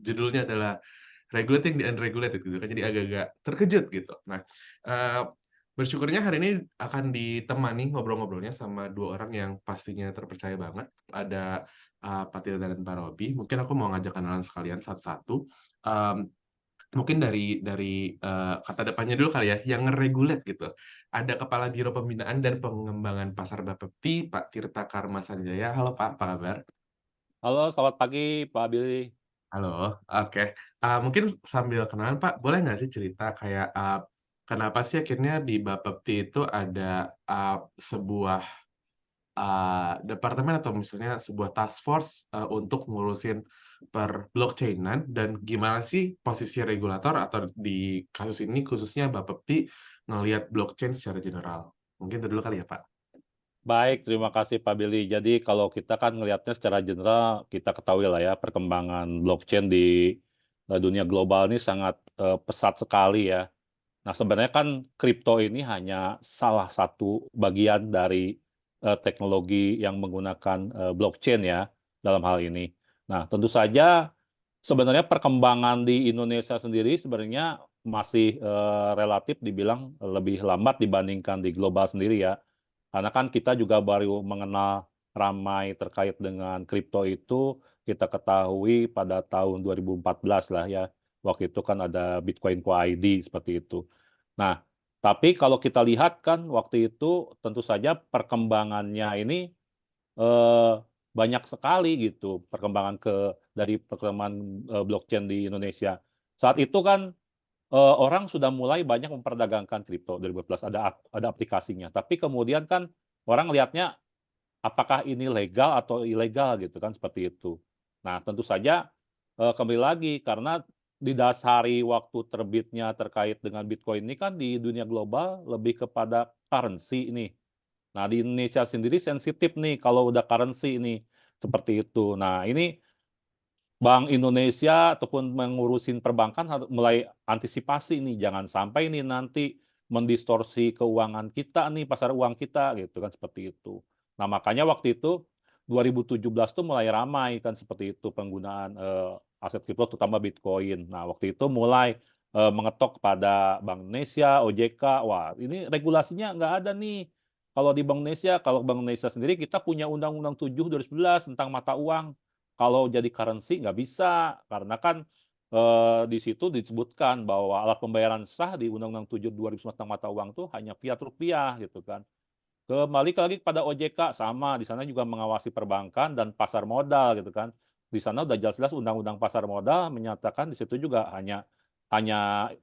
judulnya adalah Regulating the Unregulated gitu kan, jadi agak-agak terkejut gitu. Nah, eee, bersyukurnya hari ini akan ditemani ngobrol-ngobrolnya sama 2 orang yang pastinya terpercaya banget. Ada, Pak Tirta dan Pak Robby. Mungkin aku mau ngajak kenalan sekalian satu-satu. Mmm, Mungkin dari kata depannya dulu kali ya, yang nge-regulate gitu. Ada Kepala Biro Pembinaan dan Pengembangan Pasar Bapepti, Pak Tirta Karma Sanjaya. Halo Pak, apa kabar? Halo, selamat pagi Pak Billy. Halo, oke. Mungkin sambil kenalan Pak, boleh nggak sih cerita kayak, kenapa sih akhirnya di Bapepti itu ada, sebuah, departemen atau misalnya sebuah task force, untuk ngurusin per-blockchain-an dan gimana sih posisi regulator atau di kasus ini khususnya Bapepti ngelihat blockchain secara general? Mungkin itu dulu kali ya, Pak? Baik, terima kasih Pak Billy. Jadi kalau kita kan ngelihatnya secara general, kita ketahui lah ya perkembangan blockchain di dunia global ini sangat pesat sekali ya. Nah sebenarnya kan kripto ini hanya salah satu bagian dari teknologi yang menggunakan blockchain ya dalam hal ini. Nah tentu saja sebenarnya perkembangan di Indonesia sendiri sebenarnya masih relatif dibilang lebih lambat dibandingkan di global sendiri ya. Karena kan kita juga baru mengenal ramai terkait dengan kripto itu, kita ketahui pada tahun 2014 lah ya. Waktu itu kan ada Bitcoin.co.id seperti itu. Nah, tapi kalau kita lihat kan waktu itu tentu saja perkembangannya ini eee, banyak sekali gitu dari perkembangan blockchain di Indonesia. Saat itu kan orang sudah mulai banyak memperdagangkan kripto 2012 ada aplikasinya. Tapi kemudian kan orang lihatnya, apakah ini legal atau ilegal gitu kan, seperti itu. Nah tentu saja, kembali lagi karena didasari waktu terbitnya terkait dengan Bitcoin ini kan di dunia global lebih kepada currency ini. Nah di Indonesia sendiri sensitif nih kalau udah currency ini, seperti itu. Nah ini Bank Indonesia ataupun mengurusin perbankan harus mulai antisipasi nih, jangan sampai nih nanti mendistorsi keuangan kita nih, pasar uang kita gitu kan, seperti itu. Nah makanya waktu itu 2017 tuh mulai ramai kan seperti itu penggunaan, aset kripto terutama Bitcoin. Nah waktu itu mulai, mengetok pada Bank Indonesia, OJK, wah ini regulasinya nggak ada nih. Kalau Bank Indonesia sendiri kita punya Undang-Undang 7 2011 tentang mata uang. Kalau jadi currency nggak bisa, karena kan, di situ disebutkan bahwa alat pembayaran sah di Undang-Undang 7 2011 tentang mata uang tuh hanya fiat rupiah gitu kan. Kembali lagi kepada OJK, sama di sana juga mengawasi perbankan dan pasar modal gitu kan. Di sana udah jelas-jelas Undang-Undang Pasar Modal menyatakan di situ juga hanya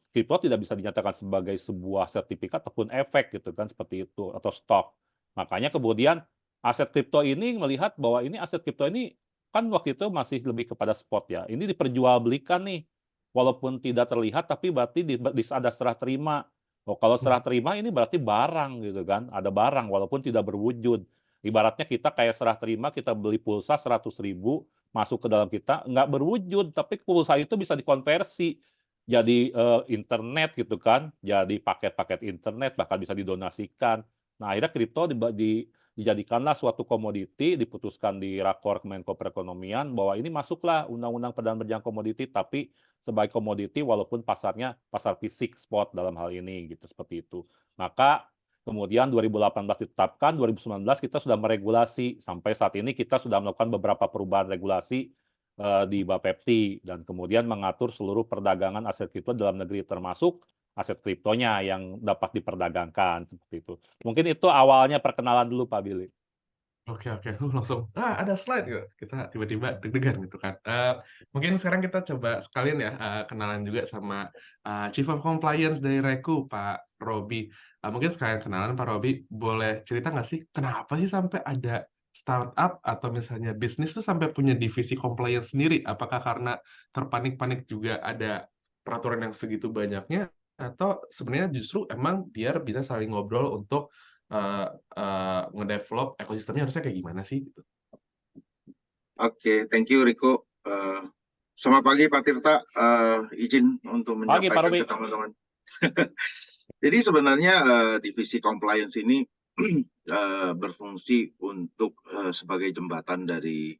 kripto tidak bisa dinyatakan sebagai sebuah sertifikat ataupun efek gitu kan, seperti itu atau stok. Makanya kemudian aset kripto ini melihat bahwa ini aset kripto ini kan waktu itu masih lebih kepada spot ya, ini diperjualbelikan nih, walaupun tidak terlihat tapi berarti ada serah terima. Oh, kalau serah terima ini berarti barang gitu kan, ada barang walaupun tidak berwujud. Ibaratnya kita kayak serah terima, kita beli pulsa 100.000 masuk ke dalam kita, nggak berwujud, tapi pulsa itu bisa dikonversi jadi, internet gitu kan, jadi paket-paket internet, bahkan bisa didonasikan. Nah, akhirnya kripto dijadikanlah suatu komoditi, diputuskan di Rakor Kemenko Perekonomian bahwa ini masuklah Undang-Undang Perdagangan Berjalan Komoditi, tapi sebagai komoditi walaupun pasarnya pasar fisik spot dalam hal ini gitu, seperti itu. Maka kemudian 2018 ditetapkan, 2019 kita sudah meregulasi, sampai saat ini kita sudah melakukan beberapa perubahan regulasi, di Bapepti dan kemudian mengatur seluruh perdagangan aset kripto dalam negeri termasuk aset kriptonya yang dapat diperdagangkan, seperti itu. Mungkin itu awalnya perkenalan dulu Pak Billy. Oke oke, langsung, ada slide gitu, kita tiba-tiba deg-degan gitu kan. Mungkin sekarang kita coba sekalian ya, kenalan juga sama, Chief of Compliance dari Reku, Pak Robby. Mungkin sekalian kenalan Pak Robby, boleh cerita nggak sih kenapa sih sampai ada startup atau misalnya bisnis tuh sampai punya divisi compliance sendiri? Apakah karena terpanik-panik juga ada peraturan yang segitu banyaknya, atau sebenarnya justru emang biar bisa saling ngobrol untuk eee ngedevelop ekosistemnya harusnya kayak gimana sih gitu? Oke, thank you Riko. Selamat pagi Pak Tirta. Izin untuk Pagi Pak menyampaikan Robi. ke teman-teman. Jadi sebenarnya divisi compliance ini berfungsi untuk sebagai jembatan dari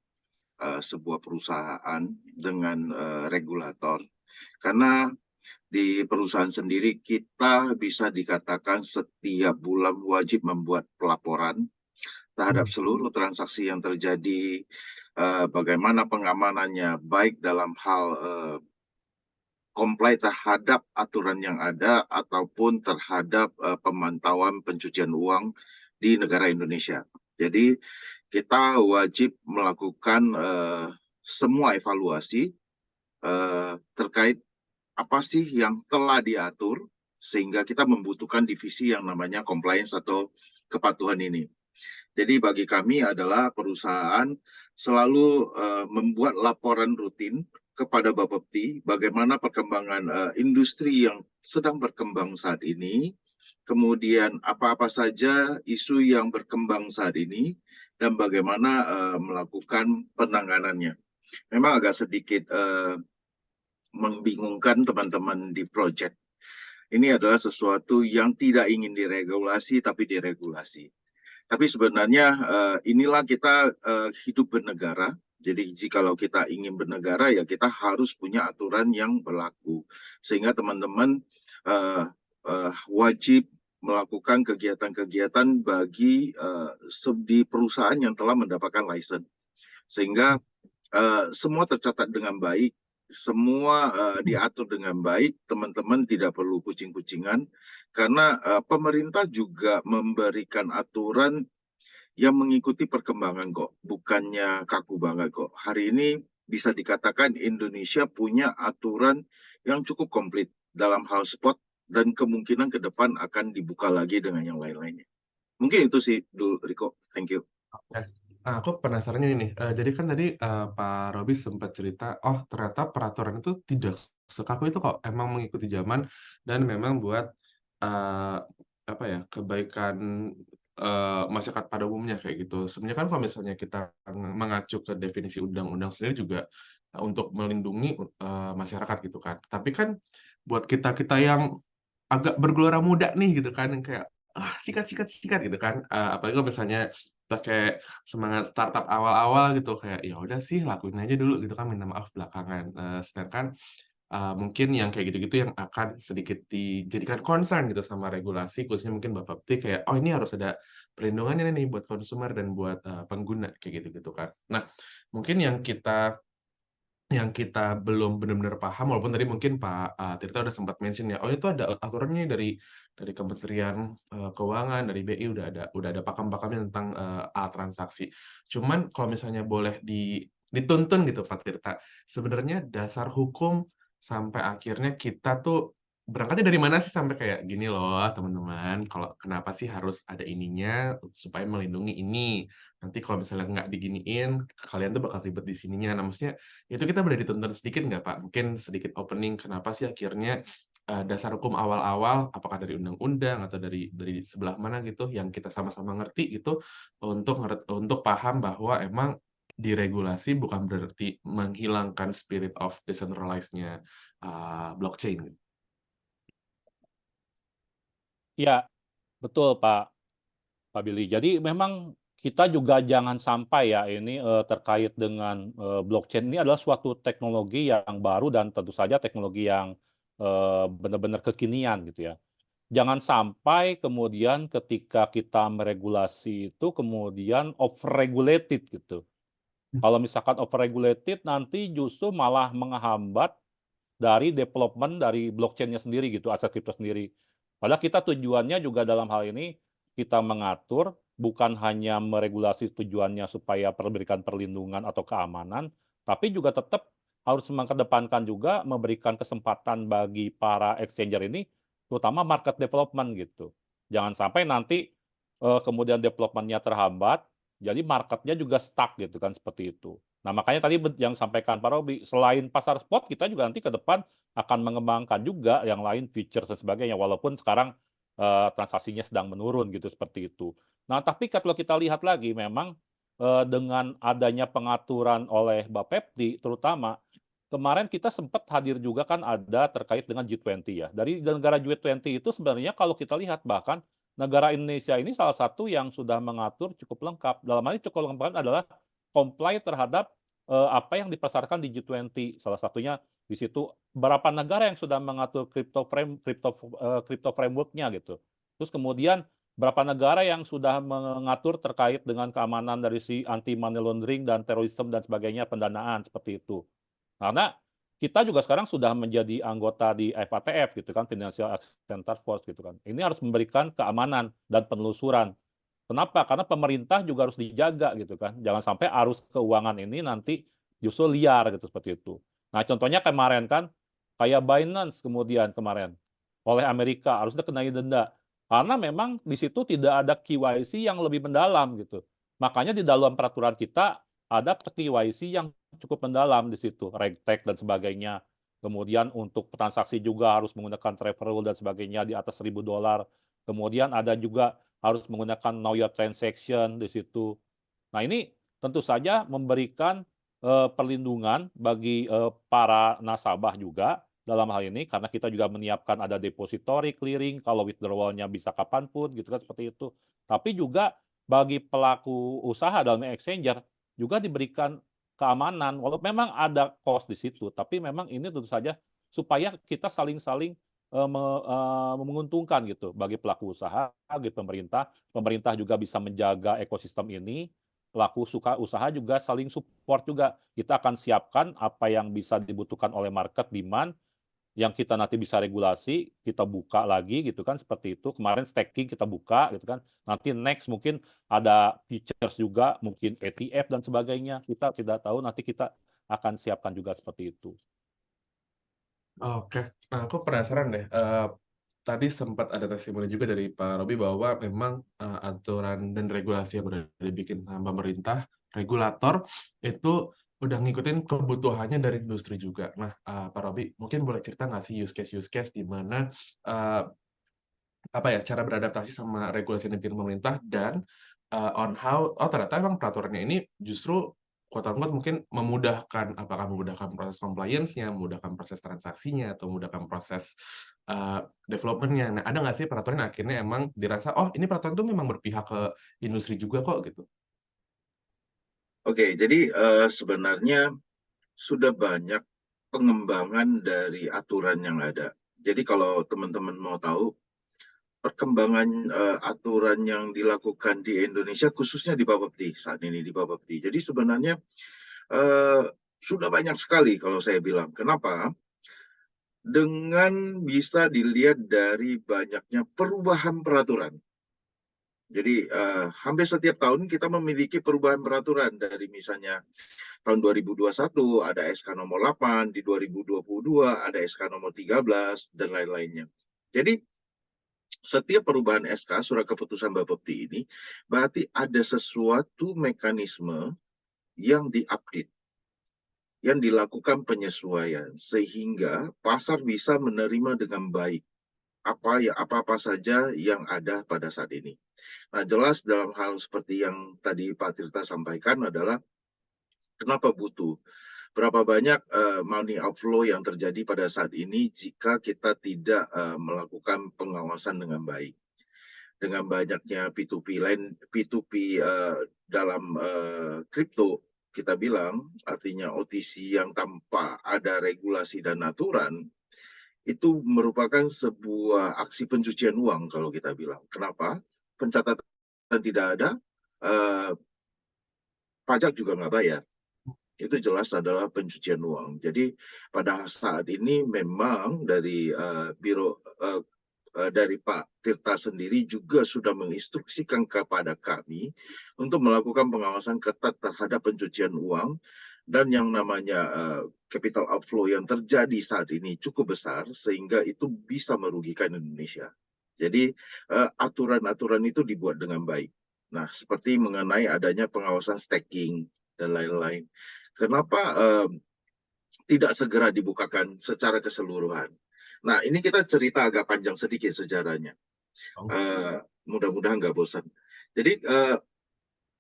sebuah perusahaan dengan regulator. Karena di perusahaan sendiri kita bisa dikatakan setiap bulan wajib membuat pelaporan terhadap seluruh transaksi yang terjadi, bagaimana pengamanannya, baik dalam hal comply terhadap aturan yang ada ataupun terhadap pemantauan pencucian uang di negara Indonesia. Jadi kita wajib melakukan semua evaluasi terkait apa sih yang telah diatur sehingga kita membutuhkan divisi yang namanya compliance atau kepatuhan ini. Jadi bagi kami adalah perusahaan selalu membuat laporan rutin kepada Bapepti bagaimana perkembangan industri yang sedang berkembang saat ini, kemudian apa-apa saja isu yang berkembang saat ini, dan bagaimana melakukan penanganannya. Memang agak sedikit membingungkan teman-teman di project. Ini adalah sesuatu yang tidak ingin diregulasi tapi diregulasi. Tapi sebenarnya inilah kita hidup bernegara. Jadi jikalau kita ingin bernegara ya kita harus punya aturan yang berlaku. Sehingga teman-teman wajib melakukan kegiatan-kegiatan bagi di perusahaan yang telah mendapatkan license. Sehingga semua tercatat dengan baik, semua diatur dengan baik, teman-teman tidak perlu kucing-kucingan, karena pemerintah juga memberikan aturan yang mengikuti perkembangan kok, bukannya kaku banget kok. Hari ini bisa dikatakan Indonesia punya aturan yang cukup komplit dalam hal spot dan kemungkinan ke depan akan dibuka lagi dengan yang lain-lainnya. Mungkin itu sih dulu, Riko. Thank you. Oke. Nah, aku penasarannya ini. Jadi kan tadi Pak Robi sempat cerita, oh ternyata peraturan itu tidak sekaku itu kok, emang mengikuti zaman dan memang buat apa ya kebaikan masyarakat pada umumnya kayak gitu. Sebenarnya kan kalau misalnya kita mengacu ke definisi undang-undang sendiri juga untuk melindungi masyarakat gitu kan. Tapi kan buat kita yang agak bergelora muda nih gitu kan, yang kayak sikat gitu kan. Apalagi kalau misalnya pakai semangat startup awal-awal gitu kayak ya udah sih lakuin aja dulu gitu kan, minta maaf belakangan. Sedangkan mungkin yang kayak gitu-gitu yang akan sedikit dijadikan concern gitu sama regulasi, khususnya mungkin Bapepti kayak, oh ini harus ada perlindungannya nih buat konsumer dan buat pengguna kayak gitu-gitu kan. Nah, mungkin yang kita belum benar-benar paham, walaupun tadi mungkin Pak Tirta udah sempat mention ya, oh itu ada aturannya dari Kementerian Keuangan, dari BI udah ada pakem-pakemnya tentang alat transaksi. Cuman kalau misalnya boleh dituntun gitu Pak Tirta, sebenarnya dasar hukum sampai akhirnya kita tuh berangkatnya dari mana sih sampai kayak gini loh teman-teman, kalau kenapa sih harus ada ininya supaya melindungi ini, nanti kalau misalnya nggak diginiin kalian tuh bakal ribet di sininya. Nah maksudnya itu kita boleh dituntun sedikit nggak Pak? Mungkin sedikit opening kenapa sih akhirnya dasar hukum awal-awal, apakah dari undang-undang atau dari sebelah mana gitu, yang kita sama-sama ngerti gitu, untuk paham bahwa emang diregulasi bukan berarti menghilangkan spirit of decentralized-nya blockchain. Ya, betul Pak Billy. Jadi memang kita juga jangan sampai ya ini terkait dengan blockchain ini adalah suatu teknologi yang baru dan tentu saja teknologi yang benar-benar kekinian gitu ya. Jangan sampai kemudian ketika kita meregulasi itu kemudian over-regulated gitu. Kalau misalkan over-regulated nanti justru malah menghambat dari development dari blockchain-nya sendiri gitu, aset kripto sendiri. Padahal kita tujuannya juga dalam hal ini kita mengatur bukan hanya meregulasi tujuannya supaya memberikan perlindungan atau keamanan, tapi juga tetap harus mengedepankan juga memberikan kesempatan bagi para exchanger ini, terutama market development gitu. Jangan sampai nanti kemudian development-nya terhambat, jadi market-nya juga stuck gitu kan seperti itu. Nah makanya tadi yang sampaikan Pak Robi, selain pasar spot kita juga nanti ke depan akan mengembangkan juga yang lain feature dan sebagainya, walaupun sekarang transaksinya sedang menurun gitu seperti itu. Nah tapi kalau kita lihat lagi memang dengan adanya pengaturan oleh Bapepti terutama, kemarin kita sempat hadir juga kan ada terkait dengan G20 ya. Dari negara G20 itu sebenarnya kalau kita lihat bahkan negara Indonesia ini salah satu yang sudah mengatur cukup lengkap. Dalam hal ini cukup lengkap adalah comply terhadap apa yang dipasarkan di G20. Salah satunya di situ berapa negara yang sudah mengatur crypto framework-nya gitu. Terus kemudian berapa negara yang sudah mengatur terkait dengan keamanan dari si anti money laundering dan terorisme dan sebagainya, pendanaan seperti itu. Karena kita juga sekarang sudah menjadi anggota di FATF gitu kan, Financial Action Task Force gitu kan. Ini harus memberikan keamanan dan penelusuran. Kenapa? Karena pemerintah juga harus dijaga gitu kan. Jangan sampai arus keuangan ini nanti justru liar gitu seperti itu. Nah, contohnya kemarin kan kayak Binance kemudian kemarin oleh Amerika harusnya kenai denda. Karena memang di situ tidak ada KYC yang lebih mendalam gitu. Makanya di dalam peraturan kita ada KYC yang cukup mendalam di situ, regtech dan sebagainya. Kemudian untuk transaksi juga harus menggunakan travel rule dan sebagainya di atas $1.000. Kemudian ada juga harus menggunakan know your transaction di situ. Nah, ini tentu saja memberikan, perlindungan bagi, para nasabah juga dalam hal ini karena kita juga menyiapkan ada depository, clearing, kalau withdrawal-nya bisa kapan pun gitu kan, seperti itu. Tapi juga bagi pelaku usaha dalam exchanger juga diberikan keamanan, walau memang ada cost di situ, tapi memang ini tentu saja supaya kita saling-saling, menguntungkan gitu bagi pelaku usaha, bagi pemerintah. Pemerintah juga bisa menjaga ekosistem ini, pelaku usaha juga saling support juga. Kita akan siapkan apa yang bisa dibutuhkan oleh market demand, yang kita nanti bisa regulasi, kita buka lagi gitu kan, seperti itu. Kemarin staking kita buka gitu kan, nanti next mungkin ada features juga, mungkin ETF dan sebagainya, kita tidak tahu, nanti kita akan siapkan juga seperti itu. Oke, nah aku penasaran deh. Tadi sempat ada testimoni juga dari Pak Robi bahwa memang aturan dan regulasi yang udah dibikin sama pemerintah, regulator itu udah ngikutin kebutuhannya dari industri juga. Nah, Pak Robi mungkin boleh cerita nggak sih use case di mana uh, apa ya cara beradaptasi sama regulasi yang dibikin pemerintah dan on how ternyata emang peraturannya ini justru quote unquote mungkin memudahkan, apakah memudahkan proses compliance-nya, memudahkan proses transaksinya, atau memudahkan proses development-nya. Nah, ada nggak sih peraturan yang akhirnya emang dirasa, oh ini peraturan itu memang berpihak ke industri juga kok gitu? Oke, jadi sebenarnya sudah banyak pengembangan dari aturan yang ada. Jadi kalau teman-teman mau tahu, perkembangan aturan yang dilakukan di Indonesia, khususnya di Bapepti, saat ini di Bapepti. Jadi sebenarnya sudah banyak sekali kalau saya bilang. Kenapa? Dengan bisa dilihat dari banyaknya perubahan peraturan. Jadi hampir setiap tahun kita memiliki perubahan peraturan dari misalnya tahun 2021 ada SK nomor 8, di 2022 ada SK nomor 13 dan lain-lainnya. Jadi setiap perubahan SK surat keputusan Bapepti ini berarti ada sesuatu mekanisme yang diupdate, yang dilakukan penyesuaian sehingga pasar bisa menerima dengan baik apa-apa saja yang ada pada saat ini. Nah, jelas dalam hal seperti yang tadi Pak Tirta sampaikan adalah kenapa butuh. Berapa banyak money outflow yang terjadi pada saat ini jika kita tidak melakukan pengawasan dengan baik. Dengan banyaknya P2P dalam kripto, kita bilang artinya OTC yang tanpa ada regulasi dan aturan, itu merupakan sebuah aksi pencucian uang kalau kita bilang. Kenapa? Pencatatan tidak ada, pajak juga nggak bayar. Itu jelas adalah pencucian uang. Jadi pada saat ini memang dari dari Pak Tirta sendiri juga sudah menginstruksikan kepada kami untuk melakukan pengawasan ketat terhadap pencucian uang dan yang namanya capital outflow yang terjadi saat ini cukup besar sehingga itu bisa merugikan Indonesia. Jadi aturan-aturan itu dibuat dengan baik. Nah, seperti mengenai adanya pengawasan staking dan lain-lain. Kenapa tidak segera dibukakan secara keseluruhan? Nah, ini kita cerita agak panjang sedikit sejarahnya. Mudah-mudahan nggak bosan. Jadi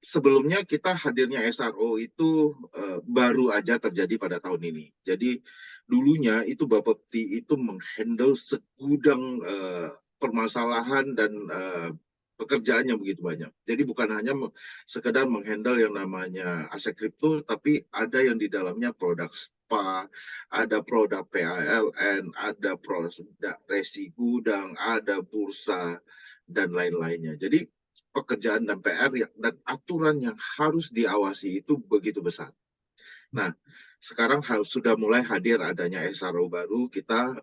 sebelumnya kita hadirnya SRO itu baru aja terjadi pada tahun ini. Jadi dulunya itu Bapepti itu menghandle segudang permasalahan dan pekerjaannya begitu banyak. Jadi bukan hanya sekedar menghandle yang namanya aset kripto, tapi ada yang di dalamnya produk SPA, ada produk PALN, ada produk resi gudang, ada bursa, dan lain-lainnya. Jadi pekerjaan dan PR dan aturan yang harus diawasi itu begitu besar. Nah, sekarang sudah mulai hadir adanya SRO baru. Kita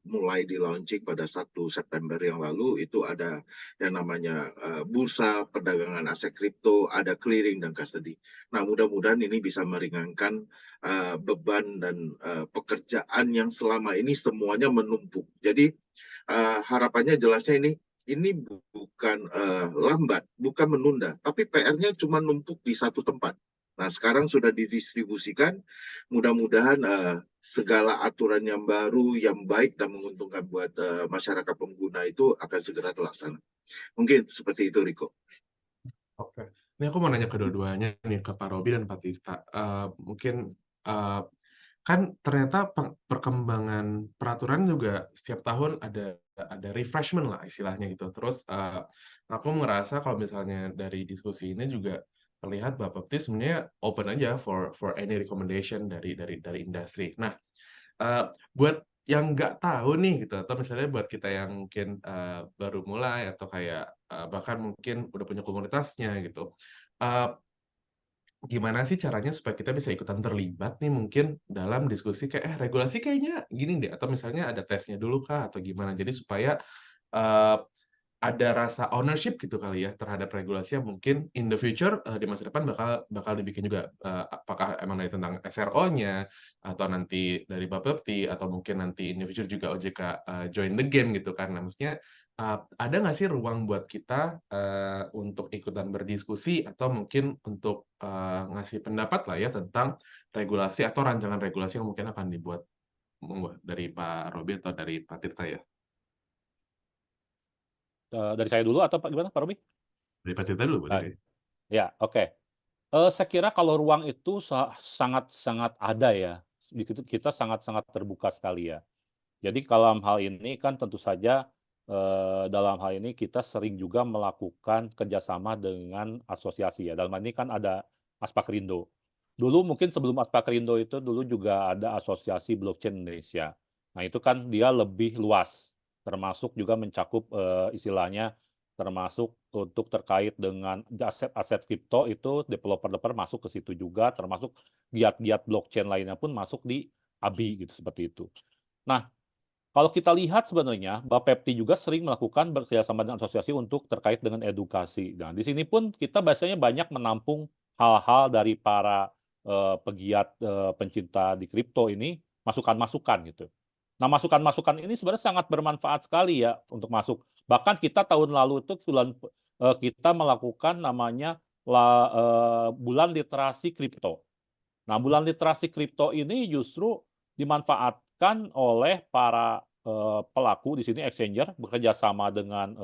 mulai di launching pada 1 September yang lalu. Itu ada yang namanya bursa perdagangan aset kripto, ada clearing dan custody. Nah, mudah-mudahan ini bisa meringankan beban dan pekerjaan yang selama ini semuanya menumpuk. Jadi harapannya jelasnya ini bukan lambat, bukan menunda, tapi PR-nya cuma numpuk di satu tempat. Nah, sekarang sudah didistribusikan. Mudah-mudahan segala aturan yang baru, yang baik dan menguntungkan buat masyarakat pengguna itu akan segera terlaksana. Mungkin seperti itu, Riko. Oke. Ini aku mau nanya kedua-duanya nih, ke Pak Robi dan Pak Tirta. Mungkin kan ternyata perkembangan peraturan juga setiap tahun ada refreshment lah istilahnya gitu. Terus aku ngerasa kalau misalnya dari diskusi ini juga terlihat Bapak Pepti sebenarnya open aja for any recommendation dari industri. Nah, buat yang nggak tahu nih gitu, atau misalnya buat kita yang mungkin baru mulai atau kayak bahkan mungkin udah punya komunitasnya gitu, gimana sih caranya supaya kita bisa ikutan terlibat nih mungkin dalam diskusi kayak regulasi kayaknya gini deh, atau misalnya ada tesnya dulu kah atau gimana, jadi supaya uh, ada rasa ownership gitu kali ya terhadap regulasi yang mungkin in the future di masa depan bakal dibikin juga, apakah emang dari tentang SRO-nya atau nanti dari Bapepti atau mungkin nanti in the future juga OJK join the game gitu kan. Nah, maksudnya ada nggak sih ruang buat kita untuk ikutan berdiskusi atau mungkin untuk ngasih pendapat lah ya tentang regulasi atau rancangan regulasi yang mungkin akan dibuat dari Pak Robi atau dari Pak Tirta ya? Dari saya dulu atau gimana, Pak Robi? Dari Pak Tirta dulu boleh. Ya, oke. Saya kira kalau ruang itu sangat-sangat ada ya. Kita sangat-sangat terbuka sekali ya. Jadi dalam hal ini kan tentu saja, dalam hal ini kita sering juga melakukan kerjasama dengan asosiasi ya. Dalam hal ini kan ada Aspakrindo. Dulu mungkin sebelum Aspakrindo itu dulu juga ada Asosiasi Blockchain Indonesia. Nah itu kan dia lebih luas, termasuk juga mencakup istilahnya termasuk untuk terkait dengan aset-aset kripto itu developer-developer masuk ke situ juga, termasuk giat-giat blockchain lainnya pun masuk di ABI gitu, seperti itu. Nah, kalau kita lihat sebenarnya Bapepti juga sering melakukan bekerjasama dengan asosiasi untuk terkait dengan edukasi. Nah, di sini pun kita biasanya banyak menampung hal-hal dari para pegiat pencinta di kripto ini, masukan-masukan gitu. Nah, masukan-masukan ini sebenarnya sangat bermanfaat sekali ya untuk masuk. Bahkan kita tahun lalu itu kita melakukan namanya bulan literasi kripto. Nah, bulan literasi kripto ini justru dimanfaatkan oleh para pelaku di sini exchanger bekerja sama dengan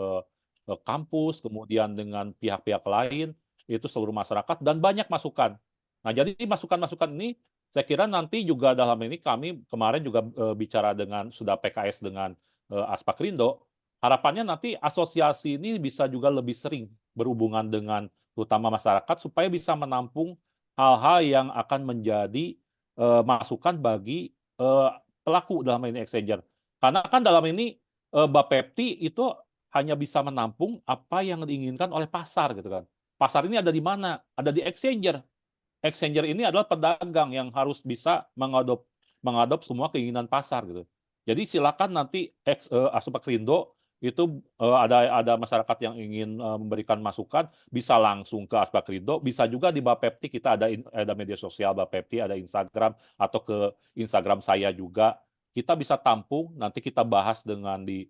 kampus, kemudian dengan pihak-pihak lain, itu seluruh masyarakat dan banyak masukan. Nah, jadi masukan-masukan ini saya kira nanti juga dalam ini kami kemarin juga bicara dengan sudah PKS dengan Aspakrindo, harapannya nanti asosiasi ini bisa juga lebih sering berhubungan dengan terutama masyarakat supaya bisa menampung hal-hal yang akan menjadi masukan bagi pelaku dalam ini exchanger. Karena kan dalam ini Bapepti itu hanya bisa menampung apa yang diinginkan oleh pasar gitu kan. Pasar ini ada di mana? Ada di exchanger. Exchanger ini adalah pedagang yang harus bisa mengadop semua keinginan pasar gitu. Jadi silakan nanti Aspakrindo itu ada masyarakat yang ingin memberikan masukan bisa langsung ke Aspakrindo, bisa juga di Bapepti kita ada media sosial Bapepti, ada Instagram atau ke Instagram saya juga. Kita bisa tampung, nanti kita bahas dengan di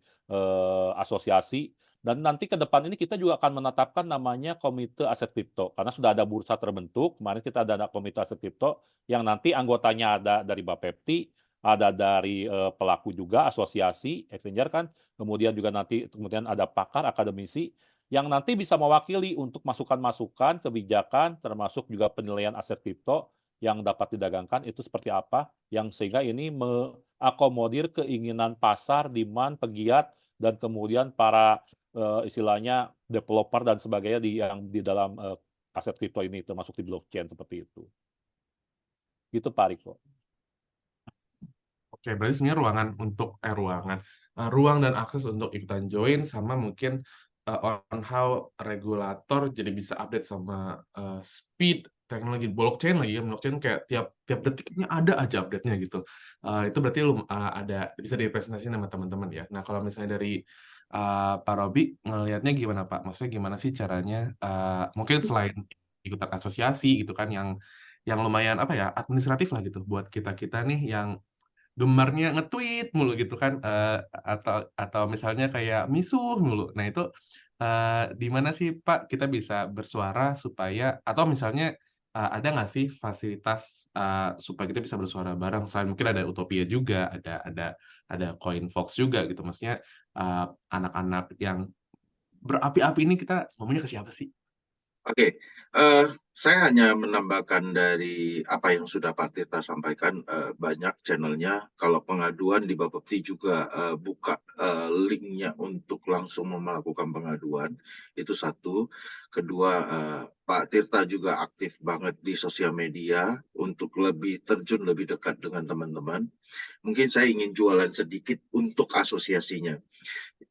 asosiasi dan nanti ke depan ini kita juga akan menetapkan namanya Komite Aset Kripto, karena sudah ada bursa terbentuk, kemarin kita ada Komite Aset Kripto, yang nanti anggotanya ada dari Bapepti, ada dari pelaku juga, asosiasi, exchanger kan, kemudian juga nanti kemudian ada pakar, akademisi, yang nanti bisa mewakili untuk masukan-masukan, kebijakan, termasuk juga penilaian aset kripto yang dapat didagangkan itu seperti apa, yang sehingga ini mengakomodir keinginan pasar, demand, pegiat, dan kemudian para istilahnya developer dan sebagainya yang di dalam aset kripto ini termasuk di blockchain seperti itu. Gitu Pak Riko. Oke, berarti sebenarnya ruang dan akses untuk ikutan join sama mungkin on how regulator jadi bisa update sama speed teknologi blockchain lagi ya. Blockchain kayak tiap detiknya ada aja update-nya gitu. Itu berarti ada bisa direpresentasikan sama teman-teman ya. Nah, kalau misalnya dari Pak Robi ngelihatnya gimana Pak? Maksudnya gimana sih caranya mungkin selain ikutan asosiasi gitu kan yang lumayan apa ya administratif lah gitu buat kita-kita nih yang gemarnya nge-tweet mulu gitu kan atau misalnya kayak misuh mulu. Nah, itu di mana sih Pak kita bisa bersuara supaya atau misalnya ada nggak sih fasilitas supaya kita bisa bersuara bareng selain mungkin ada Utopia juga, ada CoinFox juga gitu. Maksudnya anak-anak yang berapi-api ini kita ngomongnya ke siapa sih? Oke, saya hanya menambahkan dari apa yang sudah Pak Tirta sampaikan, banyak channelnya. Kalau pengaduan di Bapepti juga buka linknya untuk langsung melakukan pengaduan, itu satu. Kedua, Pak Tirta juga aktif banget di sosial media untuk lebih terjun lebih dekat dengan teman-teman. Mungkin saya ingin jualan sedikit untuk asosiasinya.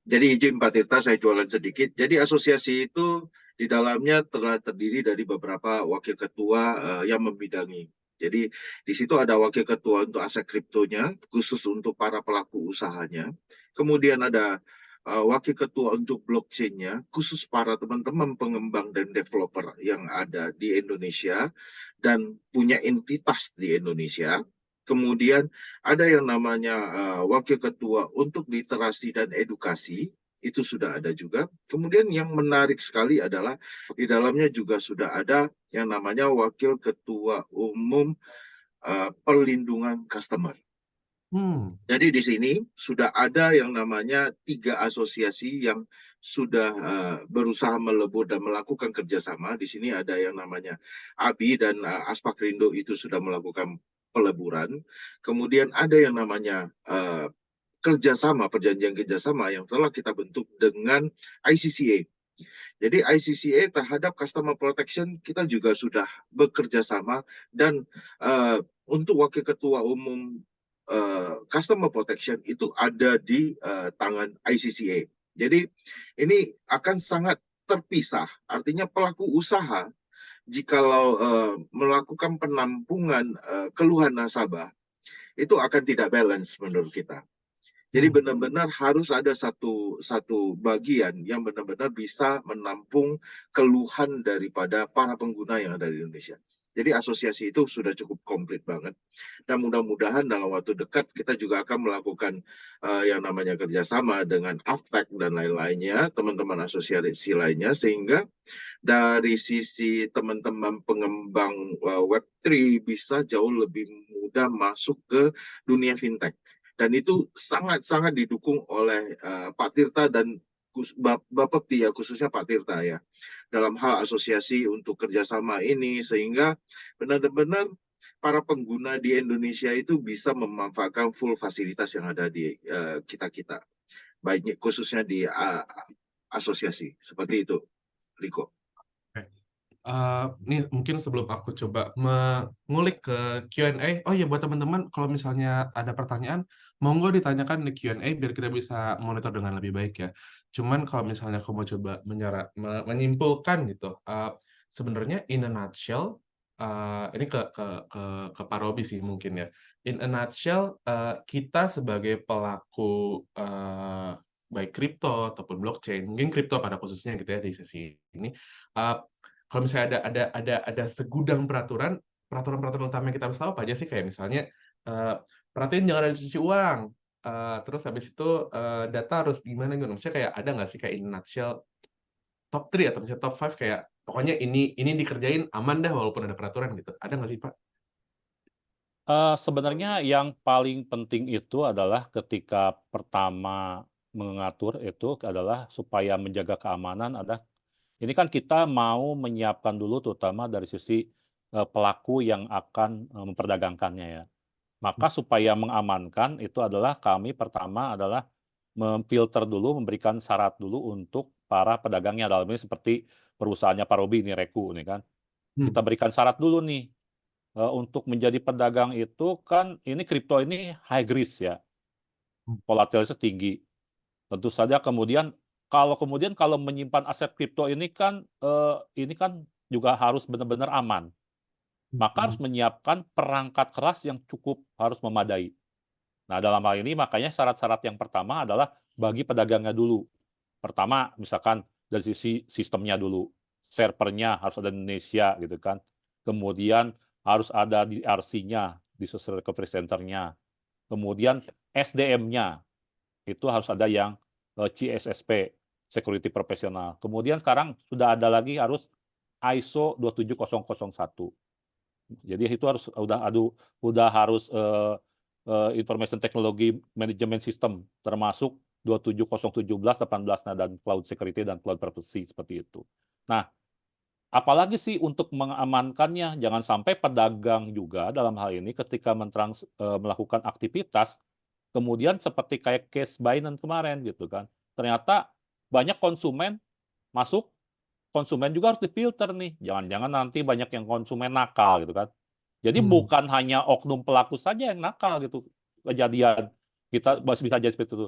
Jadi izin Pak Tirta saya jualan sedikit. Jadi asosiasi itu di dalamnya telah terdiri dari beberapa wakil ketua yang membidangi. Jadi di situ ada wakil ketua untuk aset kriptonya, khusus untuk para pelaku usahanya. Kemudian ada wakil ketua untuk blockchain-nya, khusus para teman-teman pengembang dan developer yang ada di Indonesia dan punya entitas di Indonesia. Kemudian ada yang namanya wakil ketua untuk literasi dan edukasi, itu sudah ada juga. Kemudian yang menarik sekali adalah di dalamnya juga sudah ada yang namanya wakil ketua umum perlindungan customer. Jadi di sini sudah ada yang namanya 3 asosiasi yang sudah berusaha melebur dan melakukan kerjasama. Di sini ada yang namanya ABI dan Aspakrindo itu sudah melakukan peleburan. Kemudian ada yang namanya perjanjian kerjasama yang telah kita bentuk dengan ICCA. Jadi ICCA terhadap customer protection kita juga sudah bekerja sama dan untuk wakil ketua umum customer protection itu ada di tangan ICCA. Jadi ini akan sangat terpisah. Artinya pelaku usaha jikalau melakukan penampungan keluhan nasabah itu akan tidak balance menurut kita. Jadi benar-benar harus ada satu bagian yang benar-benar bisa menampung keluhan daripada para pengguna yang ada di Indonesia. Jadi asosiasi itu sudah cukup komplit banget. Dan mudah-mudahan dalam waktu dekat kita juga akan melakukan yang namanya kerjasama dengan Aftek dan lain-lainnya, teman-teman asosiasi lainnya, sehingga dari sisi teman-teman pengembang Web3 bisa jauh lebih mudah masuk ke dunia fintech. Dan itu sangat-sangat didukung oleh Pak Tirta dan Bapepti ya, khususnya Pak Tirta ya, dalam hal asosiasi untuk kerjasama ini, sehingga benar-benar para pengguna di Indonesia itu bisa memanfaatkan full fasilitas yang ada di kita-kita, baiknya khususnya di asosiasi. Seperti itu, Riko. Nih mungkin sebelum aku coba mengulik ke Q&A, oh ya buat teman-teman kalau misalnya ada pertanyaan, monggo ditanyakan di Q&A biar kita bisa monitor dengan lebih baik ya. Cuman kalau misalnya aku mau coba menyimpulkan gitu, sebenarnya in a nutshell, ini ke Pak Robi sih mungkin ya. In a nutshell, kita sebagai pelaku baik kripto ataupun blockchain, mungkin kripto pada khususnya gitu ya di sesi ini. Kalau misalnya ada segudang peraturan utama yang kita harus tahu apa aja sih, kayak misalnya perhatiin jangan ada cuci uang, terus habis itu data harus gimana gitu. Maksudnya kayak ada nggak sih kayak in nutshell top 3 atau misalnya top 5 kayak pokoknya ini dikerjain aman dah walaupun ada peraturan gitu. Ada nggak sih Pak? Sebenarnya yang paling penting itu adalah ketika pertama mengatur itu adalah supaya menjaga keamanan ini kan kita mau menyiapkan dulu terutama dari sisi pelaku yang akan memperdagangkannya ya. Maka supaya mengamankan itu adalah kami pertama adalah memfilter dulu, memberikan syarat dulu untuk para pedagangnya. Dalam ini seperti perusahaannya Pak Robi ini, Reku nih kan. Kita Hmm. berikan syarat dulu nih, untuk menjadi pedagang itu kan ini kripto ini high risk ya, volatilitasnya tinggi. Tentu saja kalau menyimpan aset kripto ini kan juga harus benar-benar aman. Maka harus Hmm. menyiapkan perangkat keras yang harus memadai. Nah, dalam hal ini makanya syarat-syarat yang pertama adalah bagi pedagangnya dulu. Pertama, misalkan dari sisi sistemnya dulu, servernya harus ada di Indonesia gitu kan. Kemudian harus ada di RC-nya, di Social Recovery Center-nya. Kemudian SDM-nya, itu harus ada yang CSSP, Security Professional. Kemudian sekarang sudah ada lagi harus ISO 27001. Jadi itu udah harus Information Technology Management System, termasuk 27017, 18, nah, dan Cloud Security dan Cloud Privacy seperti itu. Nah, apalagi sih untuk mengamankannya, jangan sampai pedagang juga dalam hal ini ketika melakukan aktivitas, kemudian seperti kayak case Binance kemarin gitu kan, ternyata banyak konsumen masuk, konsumen juga harus difilter nih, jangan-jangan nanti banyak yang konsumen nakal gitu kan. Jadi Hmm. bukan hanya oknum pelaku saja yang nakal gitu, kejadian, kita masih bisa jadi seperti itu.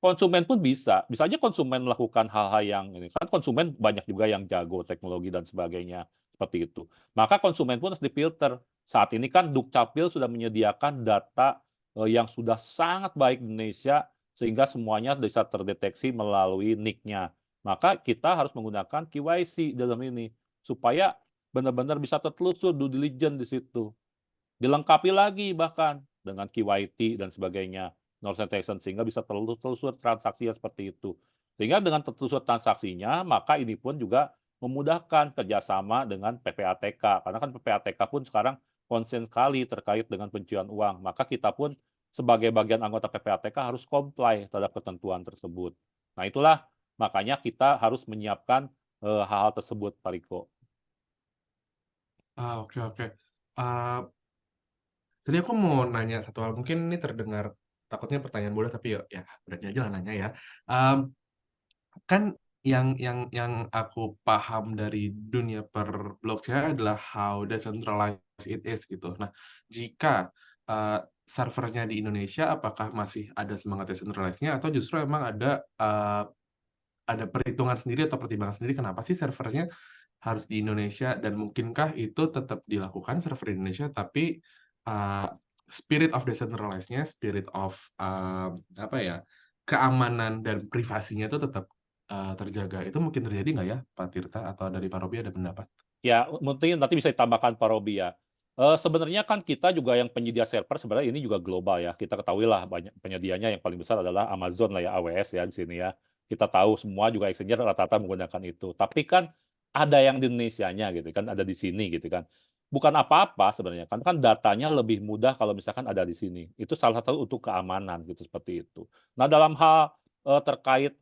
Konsumen pun bisa aja konsumen melakukan hal-hal yang ini, kan konsumen banyak juga yang jago teknologi dan sebagainya, seperti itu. Maka konsumen pun harus difilter. Saat ini kan Dukcapil sudah menyediakan data, yang sudah sangat baik di Indonesia, sehingga semuanya bisa terdeteksi melalui NIK-nya. Maka kita harus menggunakan KYC dalam ini, supaya benar-benar bisa tertelusur due diligence di situ. Dilengkapi lagi bahkan dengan KYT dan sebagainya, knowledge retention, sehingga bisa telusur transaksinya seperti itu. Sehingga dengan tertelusur transaksinya, maka ini pun juga memudahkan kerjasama dengan PPATK. Karena kan PPATK pun sekarang konsen sekali terkait dengan pencucian uang. Maka kita pun sebagai bagian anggota PPATK harus comply terhadap ketentuan tersebut. Nah itulah makanya kita harus menyiapkan hal-hal tersebut, Pak Riko. Oke, oke. Eh, Tadi aku mau nanya satu hal, mungkin ini terdengar takutnya pertanyaan bodoh, tapi ya berani aja lah nanya ya. Em, kan yang aku paham dari dunia per blockchain adalah how decentralized it is gitu. Nah, jika eh, servernya di Indonesia, apakah masih ada semangat decentralized-nya atau justru emang ada perhitungan sendiri atau pertimbangan sendiri kenapa sih servernya harus di Indonesia, dan mungkinkah itu tetap dilakukan server di Indonesia tapi uh, spirit of decentralized-nya, spirit of apa ya, keamanan dan privasinya itu tetap terjaga. Itu mungkin terjadi nggak ya, Pak Tirta, atau dari Pak Robi ada pendapat? Ya, mungkin nanti bisa ditambahkan Pak Robi ya. Sebenarnya kan kita juga yang penyedia server sebenarnya ini juga global ya. Kita ketahui lah banyak penyedianya yang paling besar adalah Amazon lah ya, AWS ya di sini ya. Kita tahu semua juga exchange rata-rata menggunakan itu. Tapi kan ada yang di Indonesianya gitu kan, ada di sini gitu kan. Bukan apa-apa sebenarnya kan datanya lebih mudah kalau misalkan ada di sini. Itu salah satu untuk keamanan gitu seperti itu. Nah, dalam hal terkait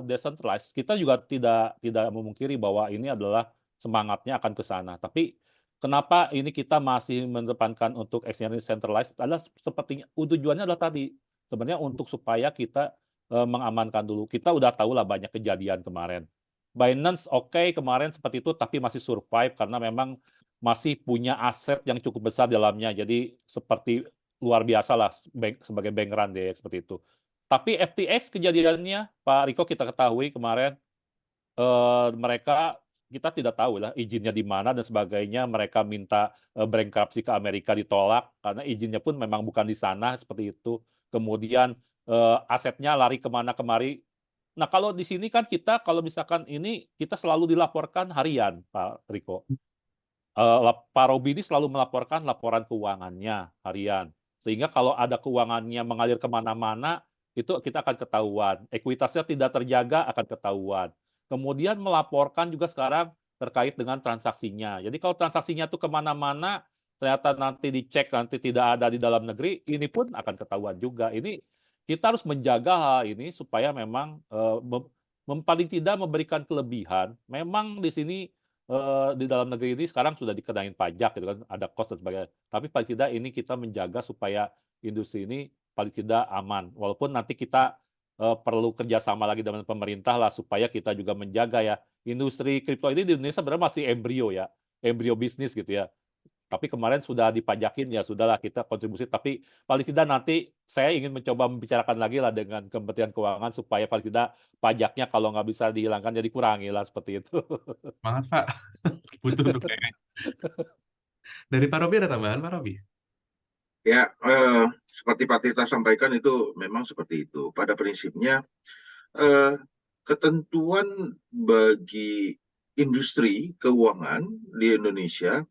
decentralized, kita juga tidak memungkiri bahwa ini adalah semangatnya akan ke sana. Tapi kenapa ini kita masih mengedepankan untuk exchange centralized adalah sepertinya tujuannya adalah tadi, sebenarnya untuk supaya kita, mengamankan dulu. Kita udah tahu lah banyak kejadian kemarin. Binance oke kemarin seperti itu, tapi masih survive karena memang masih punya aset yang cukup besar di dalamnya. Jadi seperti luar biasa lah sebagai bank run deh, seperti itu. Tapi FTX kejadiannya, Pak Riko kita ketahui kemarin, mereka kita tidak tahu lah izinnya di mana dan sebagainya, mereka minta, bankruptcy ke Amerika ditolak, karena izinnya pun memang bukan di sana, seperti itu. Kemudian, asetnya lari kemana kemari. Nah, kalau di sini kan kita kalau misalkan ini, kita selalu dilaporkan harian, Pak Riko. Pak Robi ini selalu melaporkan laporan keuangannya harian. Sehingga kalau ada keuangannya mengalir kemana-mana, itu kita akan ketahuan. Ekuitasnya tidak terjaga akan ketahuan. Kemudian melaporkan juga sekarang terkait dengan transaksinya. Jadi kalau transaksinya itu kemana-mana, ternyata nanti dicek nanti tidak ada di dalam negeri, ini pun akan ketahuan juga. Ini kita harus menjaga hal ini supaya memang paling tidak memberikan kelebihan. Memang di sini di dalam negeri ini sekarang sudah dikenain pajak gitu kan, ada cost dan sebagainya. Tapi paling tidak ini kita menjaga supaya industri ini paling tidak aman. Walaupun nanti kita perlu kerjasama lagi dengan pemerintah lah supaya kita juga menjaga ya industri kripto ini di Indonesia sebenarnya masih embrio ya, embrio bisnis gitu ya. Tapi kemarin sudah dipajakin ya sudahlah kita kontribusi, tapi paling tidak nanti saya ingin mencoba membicarakan lagi lah dengan Kementerian Keuangan supaya paling tidak pajaknya kalau nggak bisa dihilangkan ya dikurangi lah seperti itu. Semangat, Pak. Butuh tuh kayaknya. Dari Pak Robi ada tambahan, Pak Robi? Ya, seperti Pak Tirta sampaikan itu memang seperti itu. Pada prinsipnya, eh, ketentuan bagi industri keuangan di Indonesia,